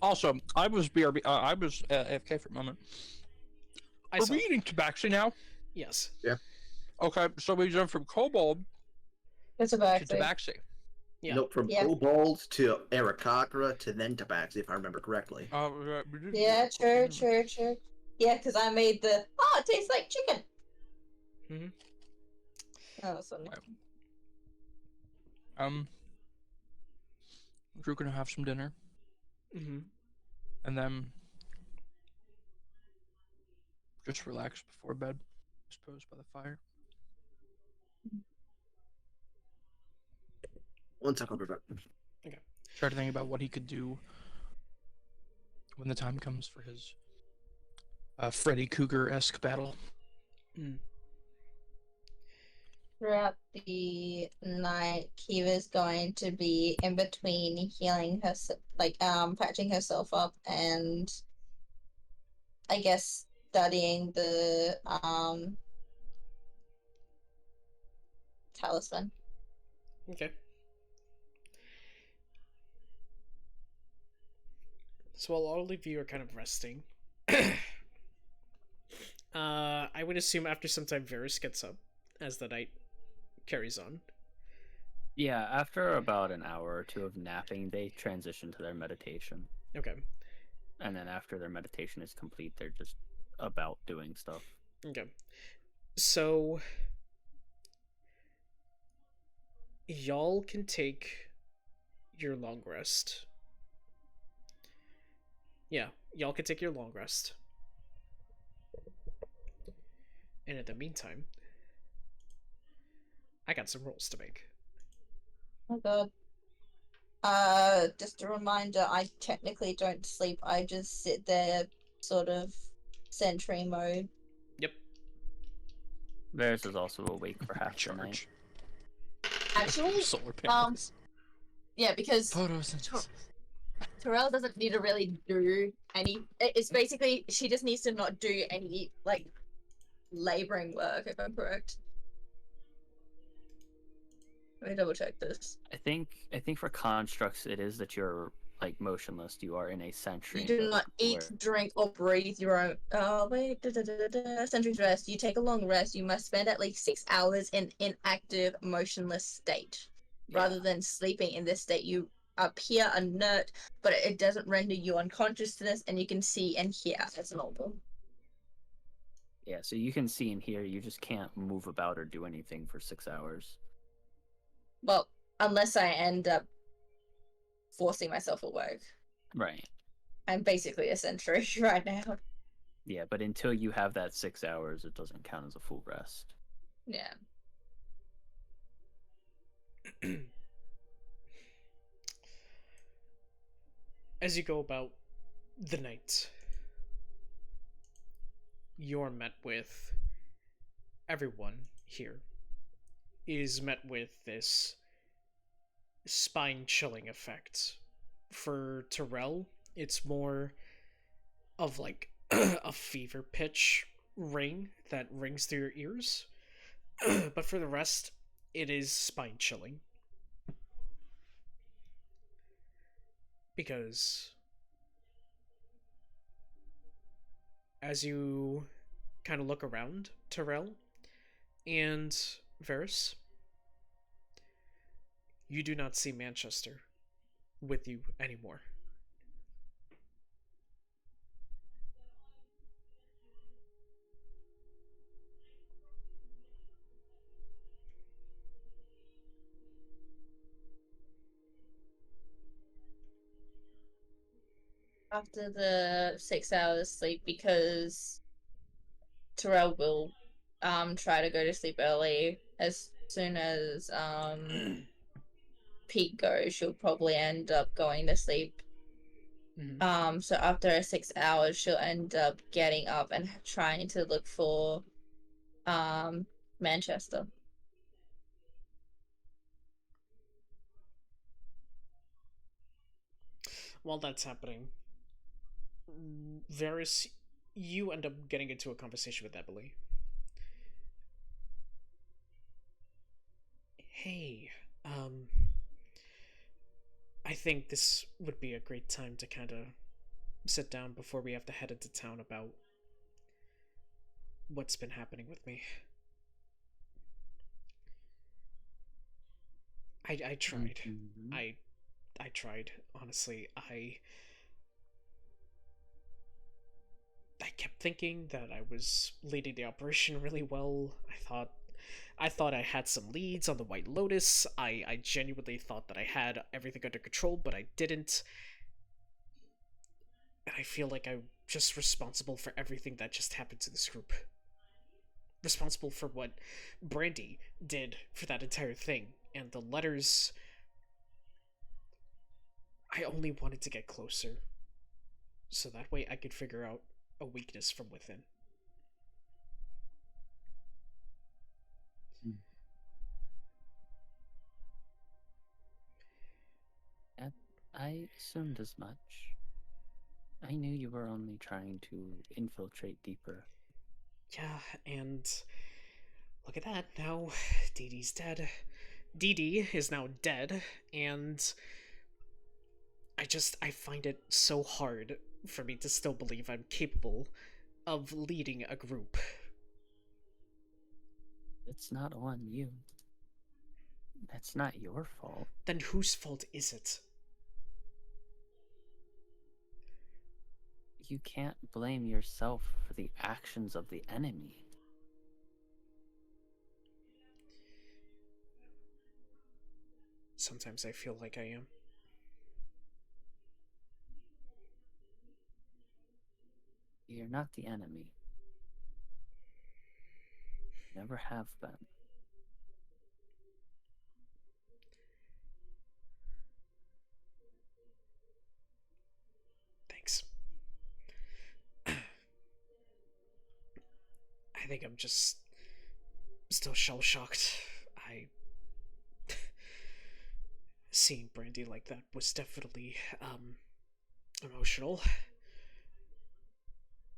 Also, I was BRB. I was AFK for a moment.
I
Are
saw.
we eating tabaxi now?
Yes.
Okay, so we jumped from kobold
It's a
to
back.
tabaxi.
Yeah.
Nope, from
Yeah.
Kobold to Aarakocra to then Tabaxi, if I remember correctly.
Yeah, true. Yeah, because I made the, it tastes like chicken.
Mhm.
Oh, that's funny.
We're gonna have some dinner,
Mm-hmm.
and then just relax before bed, I suppose, by the fire.
One second, I'll be back.
Try to think about what he could do when the time comes for his Freddy Krueger-esque battle.
Throughout the night, Kiva's going to be in between healing herself, patching herself up, and I guess studying the talisman.
Okay. So while all of you are kind of resting, I would assume after some time Varys gets up as the night carries on.
Yeah, after about an hour or two of napping, they transition to their meditation.
Okay.
And then after their meditation is complete, they're just about doing stuff.
Okay. So y'all can take your long rest. Yeah, y'all can take your long rest. And in the meantime, I got some rolls to make.
Oh god. Just a reminder, I technically don't sleep. I just sit there, sort of sentry mode.
Yep.
Varys is also awake for half the night.
Recharge.
Actually,
Solar panels.
yeah, because
Photosynthesis.
Terrell doesn't need to really do any. It's basically she just needs to not do any like laboring work. If I'm correct. Let me double check this.
I think for constructs, it is that you're like motionless. You are in a sentry.
You do not eat, drink, or breathe your own. Oh wait, sentry's rest. You take a long rest. You must spend at least 6 hours in inactive, motionless state. Rather than sleeping in this state, you appear inert, but it doesn't render you unconsciousness, and you can see and hear as normal.
Yeah, so you can see and hear. You just can't move about or do anything for 6 hours.
Well, unless I end up forcing myself awake.
Right.
I'm basically a sentry right now.
Yeah, but until you have that 6 hours, it doesn't count as a full rest.
Yeah.
As you go about the night, you're met with everyone here is met with this spine-chilling effect. For Terrell, it's more of like a fever pitch ring that rings through your ears. But for the rest, it is spine-chilling. Because as you kind of look around, Terrell and Varys, you do not see Manchester with you anymore.
After the 6 hours sleep, because Terrell will try to go to sleep early. As soon as Pete goes, she'll probably end up going to sleep.
Mm-hmm.
So after 6 hours, she'll end up getting up and trying to look for Manchester.
While that's happening, Varys, you end up getting into a conversation with Emily. Hey, I think this would be a great time to kind of sit down before we have to head into town about what's been happening with me. I tried.
Mm-hmm.
I tried, honestly. I kept thinking that I was leading the operation really well. I thought I had some leads on the White Lotus. I genuinely thought that I had everything under control, but I didn't. And I feel like I'm just responsible for everything that just happened to this group. Responsible for what Brandy did for that entire thing. And the letters... I only wanted to get closer. So that way I could figure out a weakness from within.
I assumed as much. I knew you were only trying to infiltrate deeper.
Yeah, and look at that. Now Dee Dee's dead. Dee Dee is now dead, and I find it so hard for me to still believe I'm capable of leading a group.
It's not on you. That's not your fault.
Then whose fault is it?
You can't blame yourself for the actions of the enemy.
Sometimes I feel like I am.
You're not the enemy. Never have been.
Thanks. I think I'm just still shell-shocked. Seeing Brandy like that was definitely, emotional.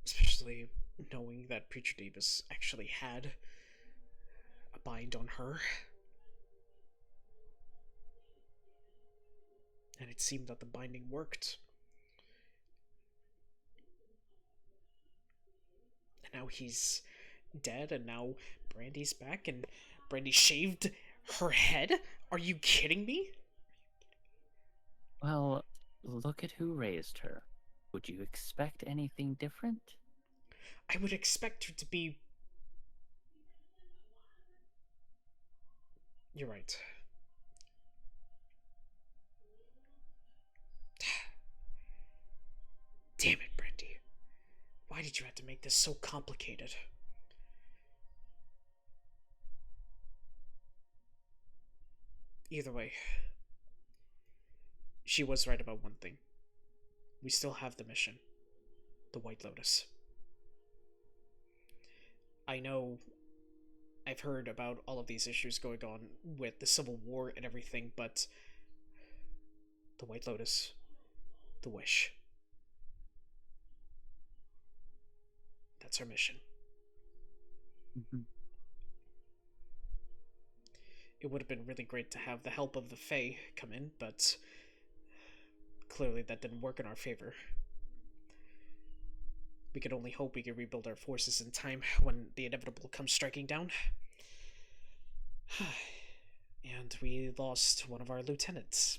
Especially knowing that Preacher Davis actually had a bind on her. And it seemed that the binding worked. And now he's dead, and now Brandy's back, and Brandy shaved her head? Are you kidding me?
Well, look at who raised her. Would you expect anything different?
I would expect her to be... You're right. Damn it, Brandy. Why did you have to make this so complicated? Either way, she was right about one thing. We still have the mission. The White Lotus. I know I've heard about all of these issues going on with the Civil War and everything, but the White Lotus, the Wish. That's our mission.
Mm-hmm.
It would have been really great to have the help of the Fae come in, but clearly that didn't work in our favor. We could only hope we could rebuild our forces in time when the inevitable comes striking down. And we lost one of our lieutenants,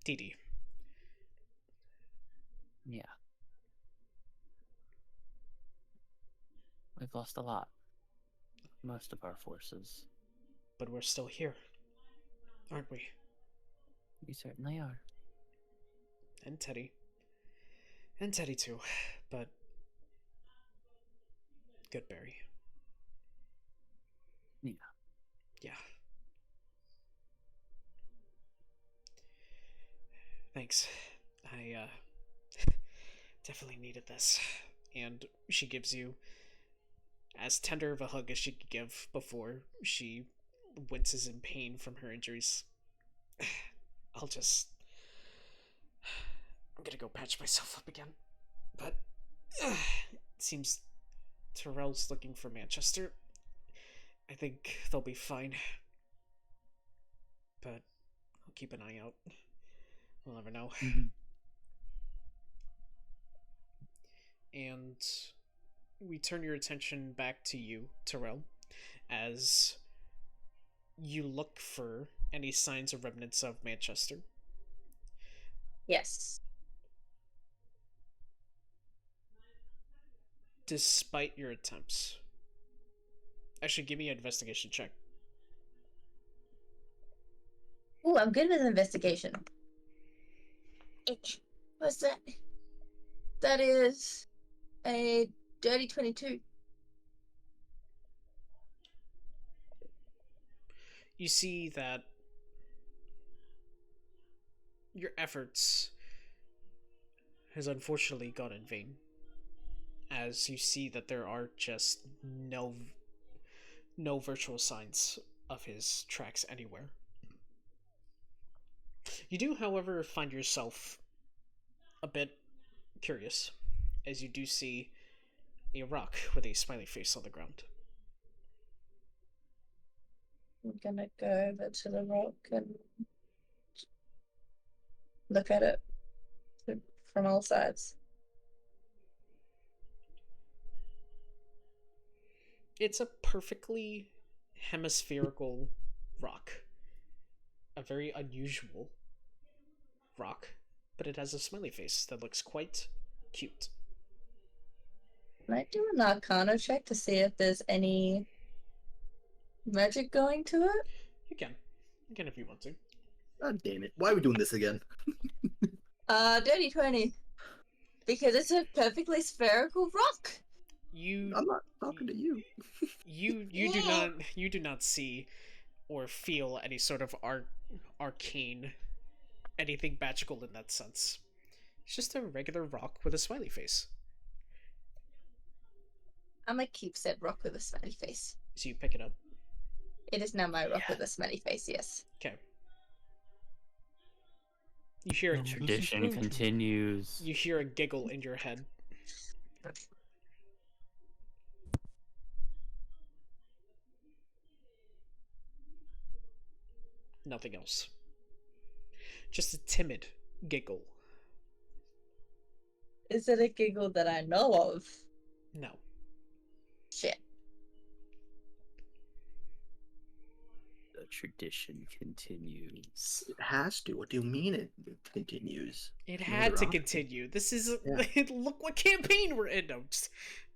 Dee.
Yeah. We've lost a lot. Most of our forces.
But we're still here, aren't we?
We certainly are.
And Teddy. And Teddy too, but... Goodberry.
Yeah.
Yeah. Thanks. I, definitely needed this. And she gives you as tender of a hug as she could give before she winces in pain from her injuries. I'm gonna go patch myself up again. But, it seems Terrell's looking for Manchester. I think they'll be fine. But I'll keep an eye out. We'll never know.
Mm-hmm.
And we turn your attention back to you, Terrell, as you look for any signs or remnants of Manchester.
Yes.
Despite your attempts. Actually, give me an investigation check.
Ooh, I'm good with investigation. What's that? That is a dirty 22.
You see that your efforts has unfortunately gone in vain, as you see that there are just no virtual signs of his tracks anywhere. You do, however, find yourself a bit curious, as you do see a rock with a smiley face on the ground.
I'm gonna go over to the rock and look at it. from all sides.
It's a perfectly hemispherical rock. A very unusual rock, but it has a smiley face that looks quite cute.
Can I do an Arcana check to see if there's any magic going to it?
You can. You can if you want to.
God damn it. Why are we doing this again?
Dirty 20. Because it's a perfectly spherical rock.
You
I'm not talking to you.
you do not see or feel any sort of arcane, anything magical in that sense. It's just a regular rock with a smiley face.
I'm gonna keep said rock with a smiley face.
So you pick it up.
It is now my rock with a smiley face, yes.
Okay. You hear
The tradition continues.
You hear a giggle in your head. Nothing else. Just a timid giggle.
Is it a giggle that I know of?
No.
Shit.
The tradition continues.
It has to. What do you mean it continues?
It
No
had
other
to
option.
continue. This is
Yeah.
look what campaign we're in. No, just,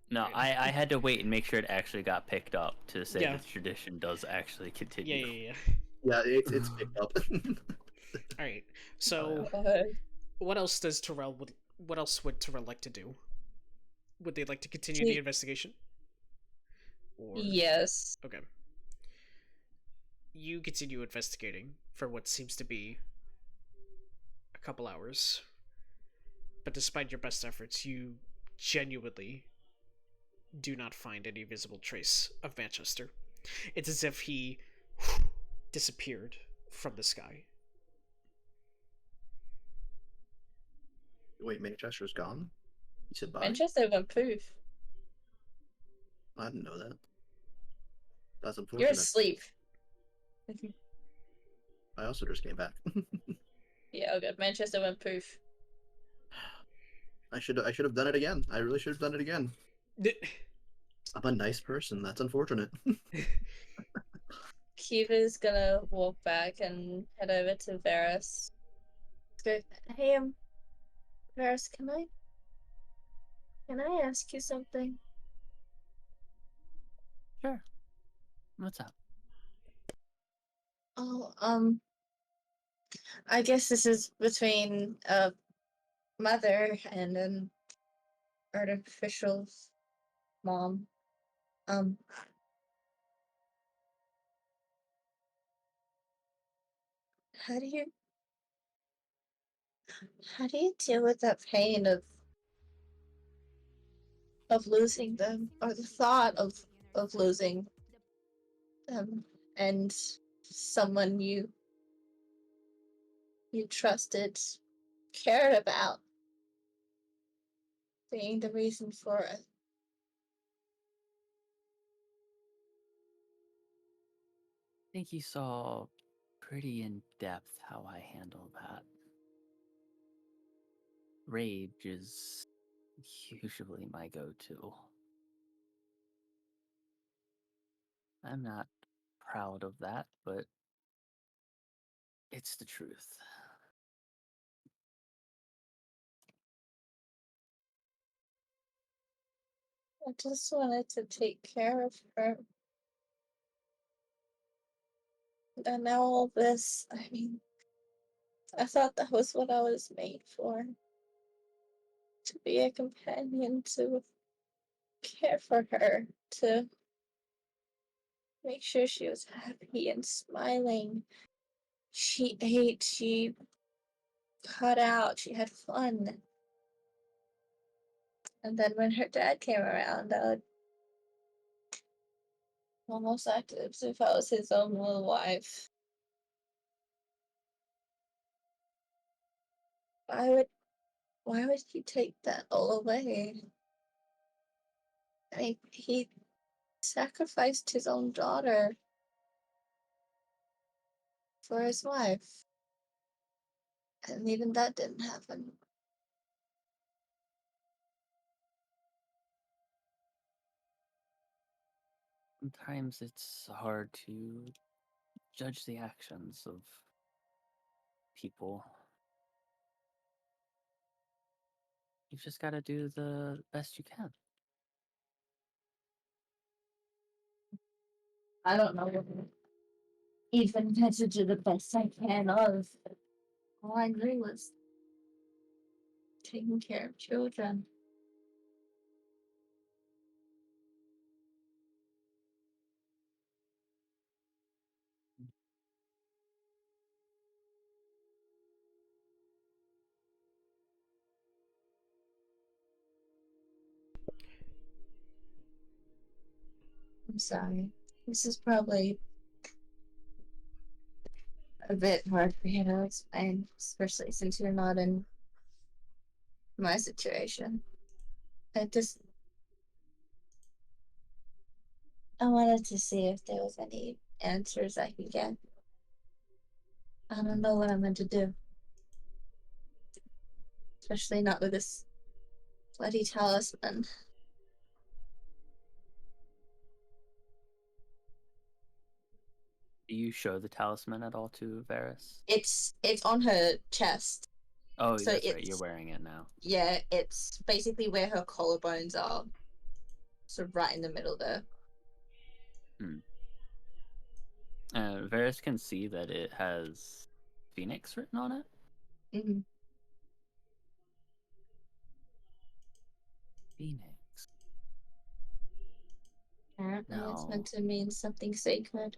No, I had to wait and make sure it actually got picked up to say
Yeah.
the tradition does actually continue.
yeah.
Yeah, it's picked up.
All right. So, what else does Terrell would? What else would Terrell like to do? Would they like to continue the investigation? Or
Yes.
okay. You continue investigating for what seems to be a couple hours. But despite your best efforts, you genuinely do not find any visible trace of Manchester. It's as if he disappeared from the sky.
Wait, Manchester's gone? You said bye?
Manchester went poof.
I didn't know that. That's
You're
unfortunate.
asleep.
I also just came back.
Yeah, okay. Manchester went poof.
I should have done it again. I really should have done it again. I'm a nice person. That's unfortunate.
Kiva's gonna walk back and head over to Varus. Go, hey, Varus, can I ask you something?
Sure. What's up?
Oh, I guess this is between a mother and an artificial mom. How do you deal with that pain of losing them, or the thought of losing them, and someone you trusted, cared about, being the reason for it?
I think you saw pretty in depth how I handle that. Rage is usually my go-to. I'm not proud of that, but it's the truth.
I just wanted to take care of her. And now all this, I mean, I thought that was what I was made for. To be a companion, to care for her, to make sure she was happy and smiling. She ate, she cut out, she had fun. And then when her dad came around, I would almost acted as if I was his own little wife. Why would he take that all away? I mean, he sacrificed his own daughter for his wife. And even that didn't happen.
Sometimes it's hard to judge the actions of people. You've just got to do the best you can.
I don't know what even had to do the best I can of. All I knew was taking care of children. I'm sorry. This is probably a bit hard for you to explain, especially since you're not in my situation. I wanted to see if there was any answers I could get. I don't know what I'm meant to do. Especially not with this bloody talisman.
Do you show the talisman at all to Varys?
It's on her chest.
Oh,
So
that's right.
it's-
You're wearing it now.
Yeah, it's basically where her collarbones are. So right in the middle there.
Varys can see that it has Phoenix written on it.
Mm-hmm.
Phoenix.
Apparently it's
No.
meant to mean something sacred.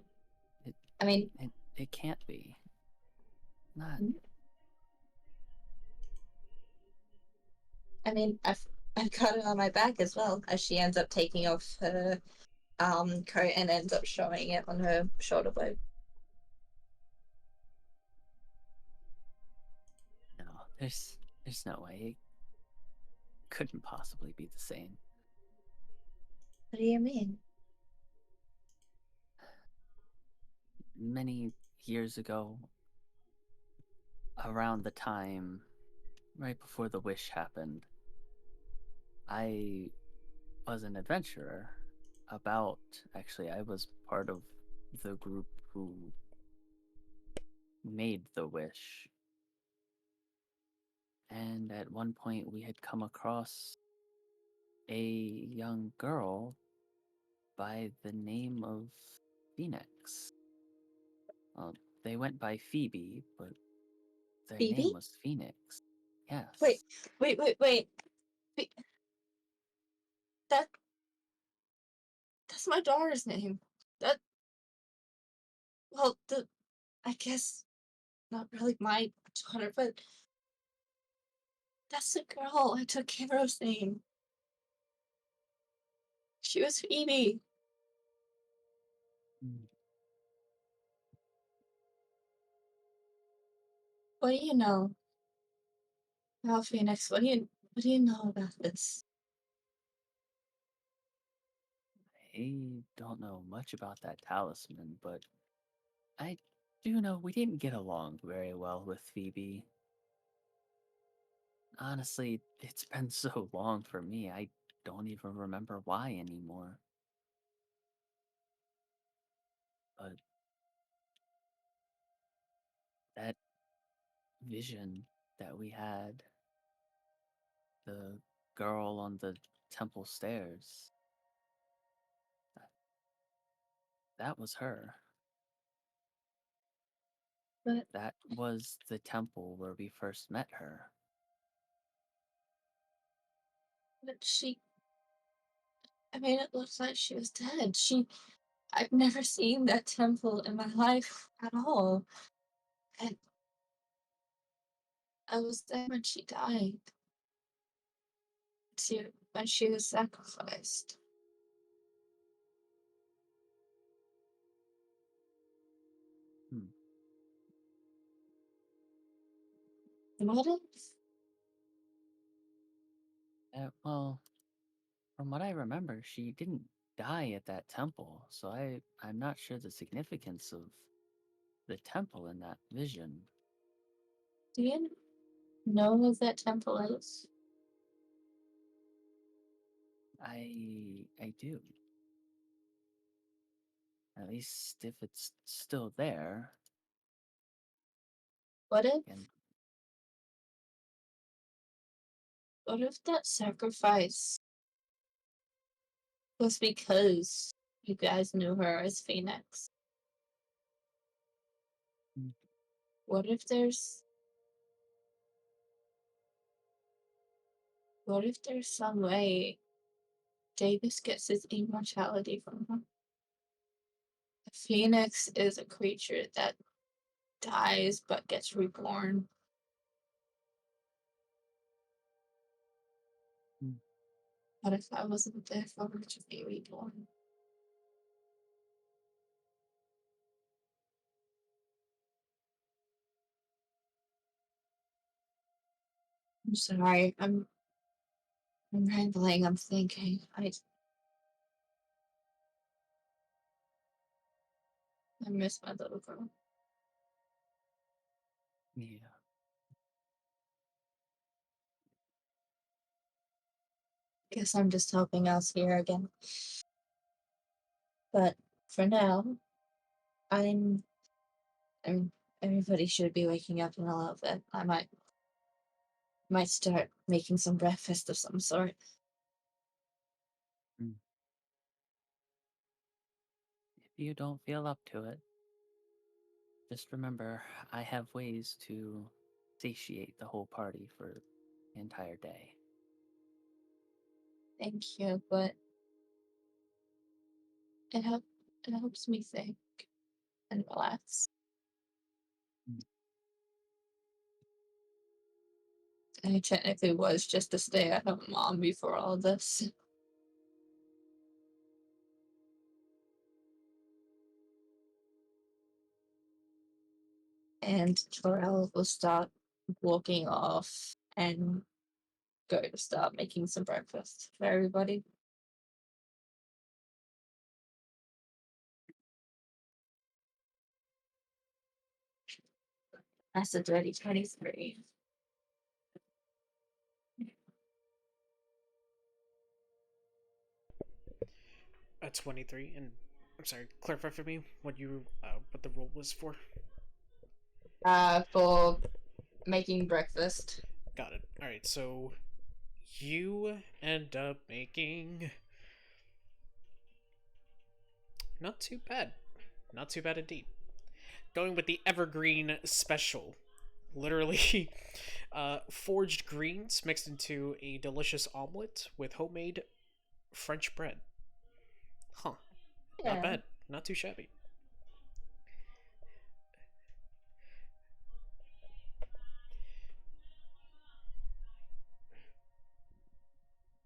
It can't be. Not.
I've got it on my back as well, as she ends up taking off her coat and ends up showing it on her shoulder blade.
No, there's no way. It couldn't possibly be the same.
What do you mean?
Many years ago, around the time right before the wish happened, I was an adventurer. I was part of the group who made the wish. And at one point, we had come across a young girl by the name of Phoenix. Well, they went by Phoebe, but their
Phoebe?
name was Phoenix. Yes.
Wait. That's my daughter's name. I guess not really my daughter, but that's the girl I took Kiva's name. She was Phoebe.
Mm.
What do you know? Well, Phoenix, what do you know about this?
I don't know much about that talisman, but I do know we didn't get along very well with Phoebe. Honestly, it's been so long for me, I don't even remember why anymore. But that vision that we had, the girl on the temple stairs, that was her.
But
That was the temple where we first met her.
she. It looks like she was dead. I've never seen that temple in my life at all. And I was there when she died. When she was sacrificed. What if?
Well, from what I remember, she didn't die at that temple, so I'm not sure the significance of the temple in that vision.
Do you know what that temple is?
I do. At least if it's still there.
What if
And
that sacrifice was because you guys knew her as Phoenix?
Hmm.
What if there's some way Davis gets his immortality from her? A phoenix is a creature that dies but gets reborn.
Hmm.
What if I wasn't there for her to be reborn? I'm sorry. I'm rambling. I'm thinking. I miss my little girl.
yeah.
Guess I'm just helping us here again. But for now, I'm everybody should be waking up in a little bit. I might start making some breakfast of some sort.
If you don't feel up to it, just remember I have ways to satiate the whole party for the entire day.
Thank you, but it helps me think and relax. I technically was just a stay-at-home mom before all this. And Torel will start walking off and go to start making some breakfast for everybody. That's a dirty 23.
A 23, and I'm sorry, clarify for me what what the roll was for.
For making breakfast.
Got it. All right, so you end up making not too bad, not too bad indeed. Going with the evergreen special, literally, forged greens mixed into a delicious omelet with homemade French bread. Huh. Not bad. Not too shabby.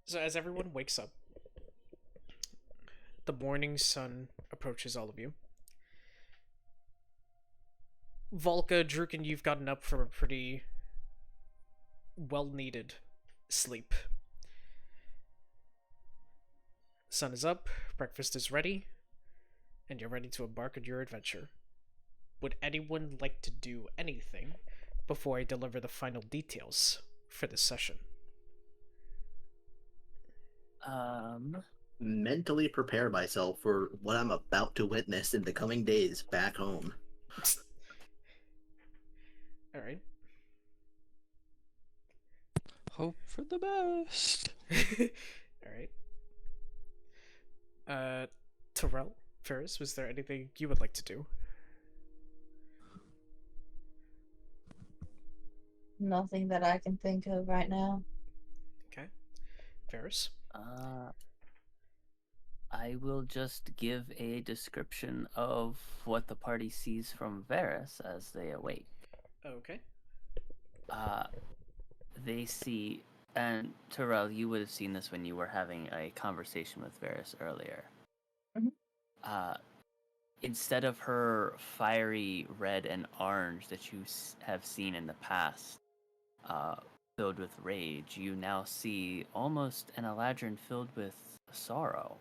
So as everyone wakes up, the morning sun approaches all of you. Valka, Drukin, you've gotten up from a pretty well-needed sleep. Sun is up, breakfast is ready, and you're ready to embark on your adventure. Would anyone like to do anything before I deliver the final details for this session?
Mentally prepare myself for what I'm about to witness in the coming days back home.
All right.
Hope for the best.
All right. Terrell, Ferris, was there anything you would like to do?
Nothing that I can think of right now.
Okay. Ferris?
I will just give a description of what the party sees from Varys as they awake.
Okay.
They see, and Terrell, you would have seen this when you were having a conversation with Varys earlier.
Mhm.
Instead of her fiery red and orange that you have seen in the past, filled with rage, you now see almost an Eladrin filled with sorrow.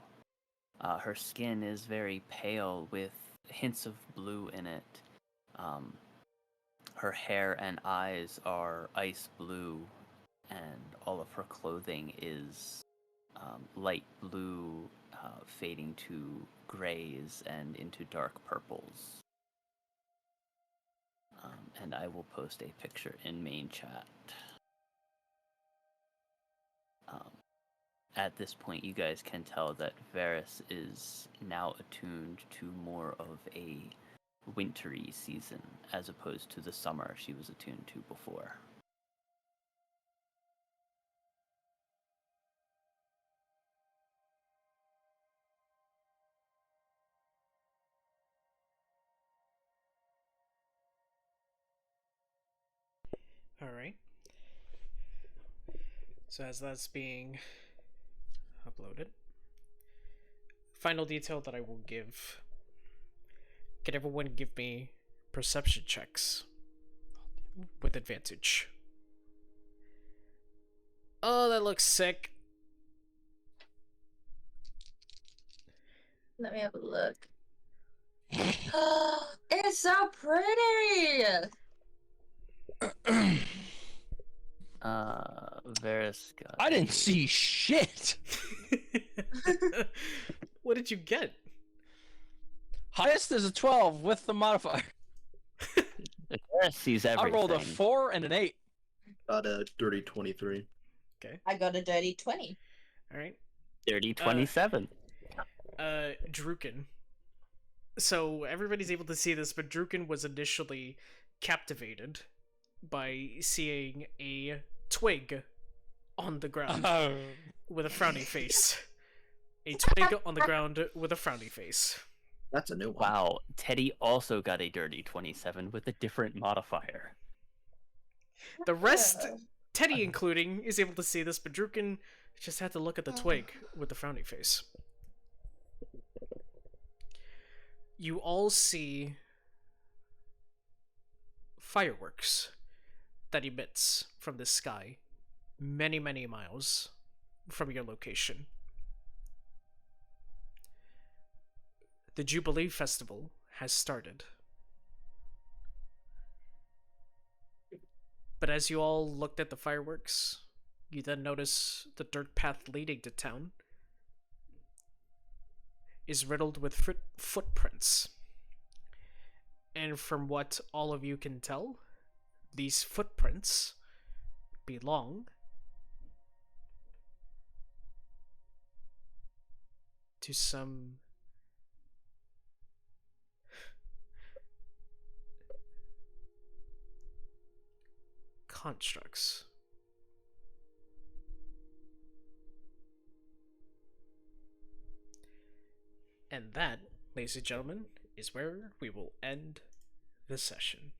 Her skin is very pale with hints of blue in it. Her hair and eyes are ice blue, and all of her clothing is light blue, fading to grays and into dark purples. And I will post a picture in main chat. At this point, you guys can tell that Varys is now attuned to more of a wintry season as opposed to the summer she was attuned to before.
Alright. So as that's being uploaded, final detail that I will give. Can everyone give me perception checks with advantage? Oh, that looks sick.
Let me have a look. It's so pretty!
Varys got
I didn't see shit.
What did you get?
Highest is a 12 with the modifier.
Varys sees everything.
I rolled a 4 and an 8.
Got a dirty 23.
Okay.
I got a dirty 20.
Alright.
Dirty 27.
Drukin. So everybody's able to see this, but Drukin was initially captivated by seeing a twig on the ground with a frowny face. A twig on the ground with a frowny face.
That's a new one.
Wow, Teddy also got a dirty 27 with a different modifier.
The rest, Teddy including, is able to see this, but Drukin just had to look at the twig with the frowny face. You all see fireworks that emits from the sky many, many miles from your location. The Jubilee Festival has started. But as you all looked at the fireworks, you then notice the dirt path leading to town is riddled with footprints. And from what all of you can tell, these footprints belong to some constructs. And that, ladies and gentlemen, is where we will end the session.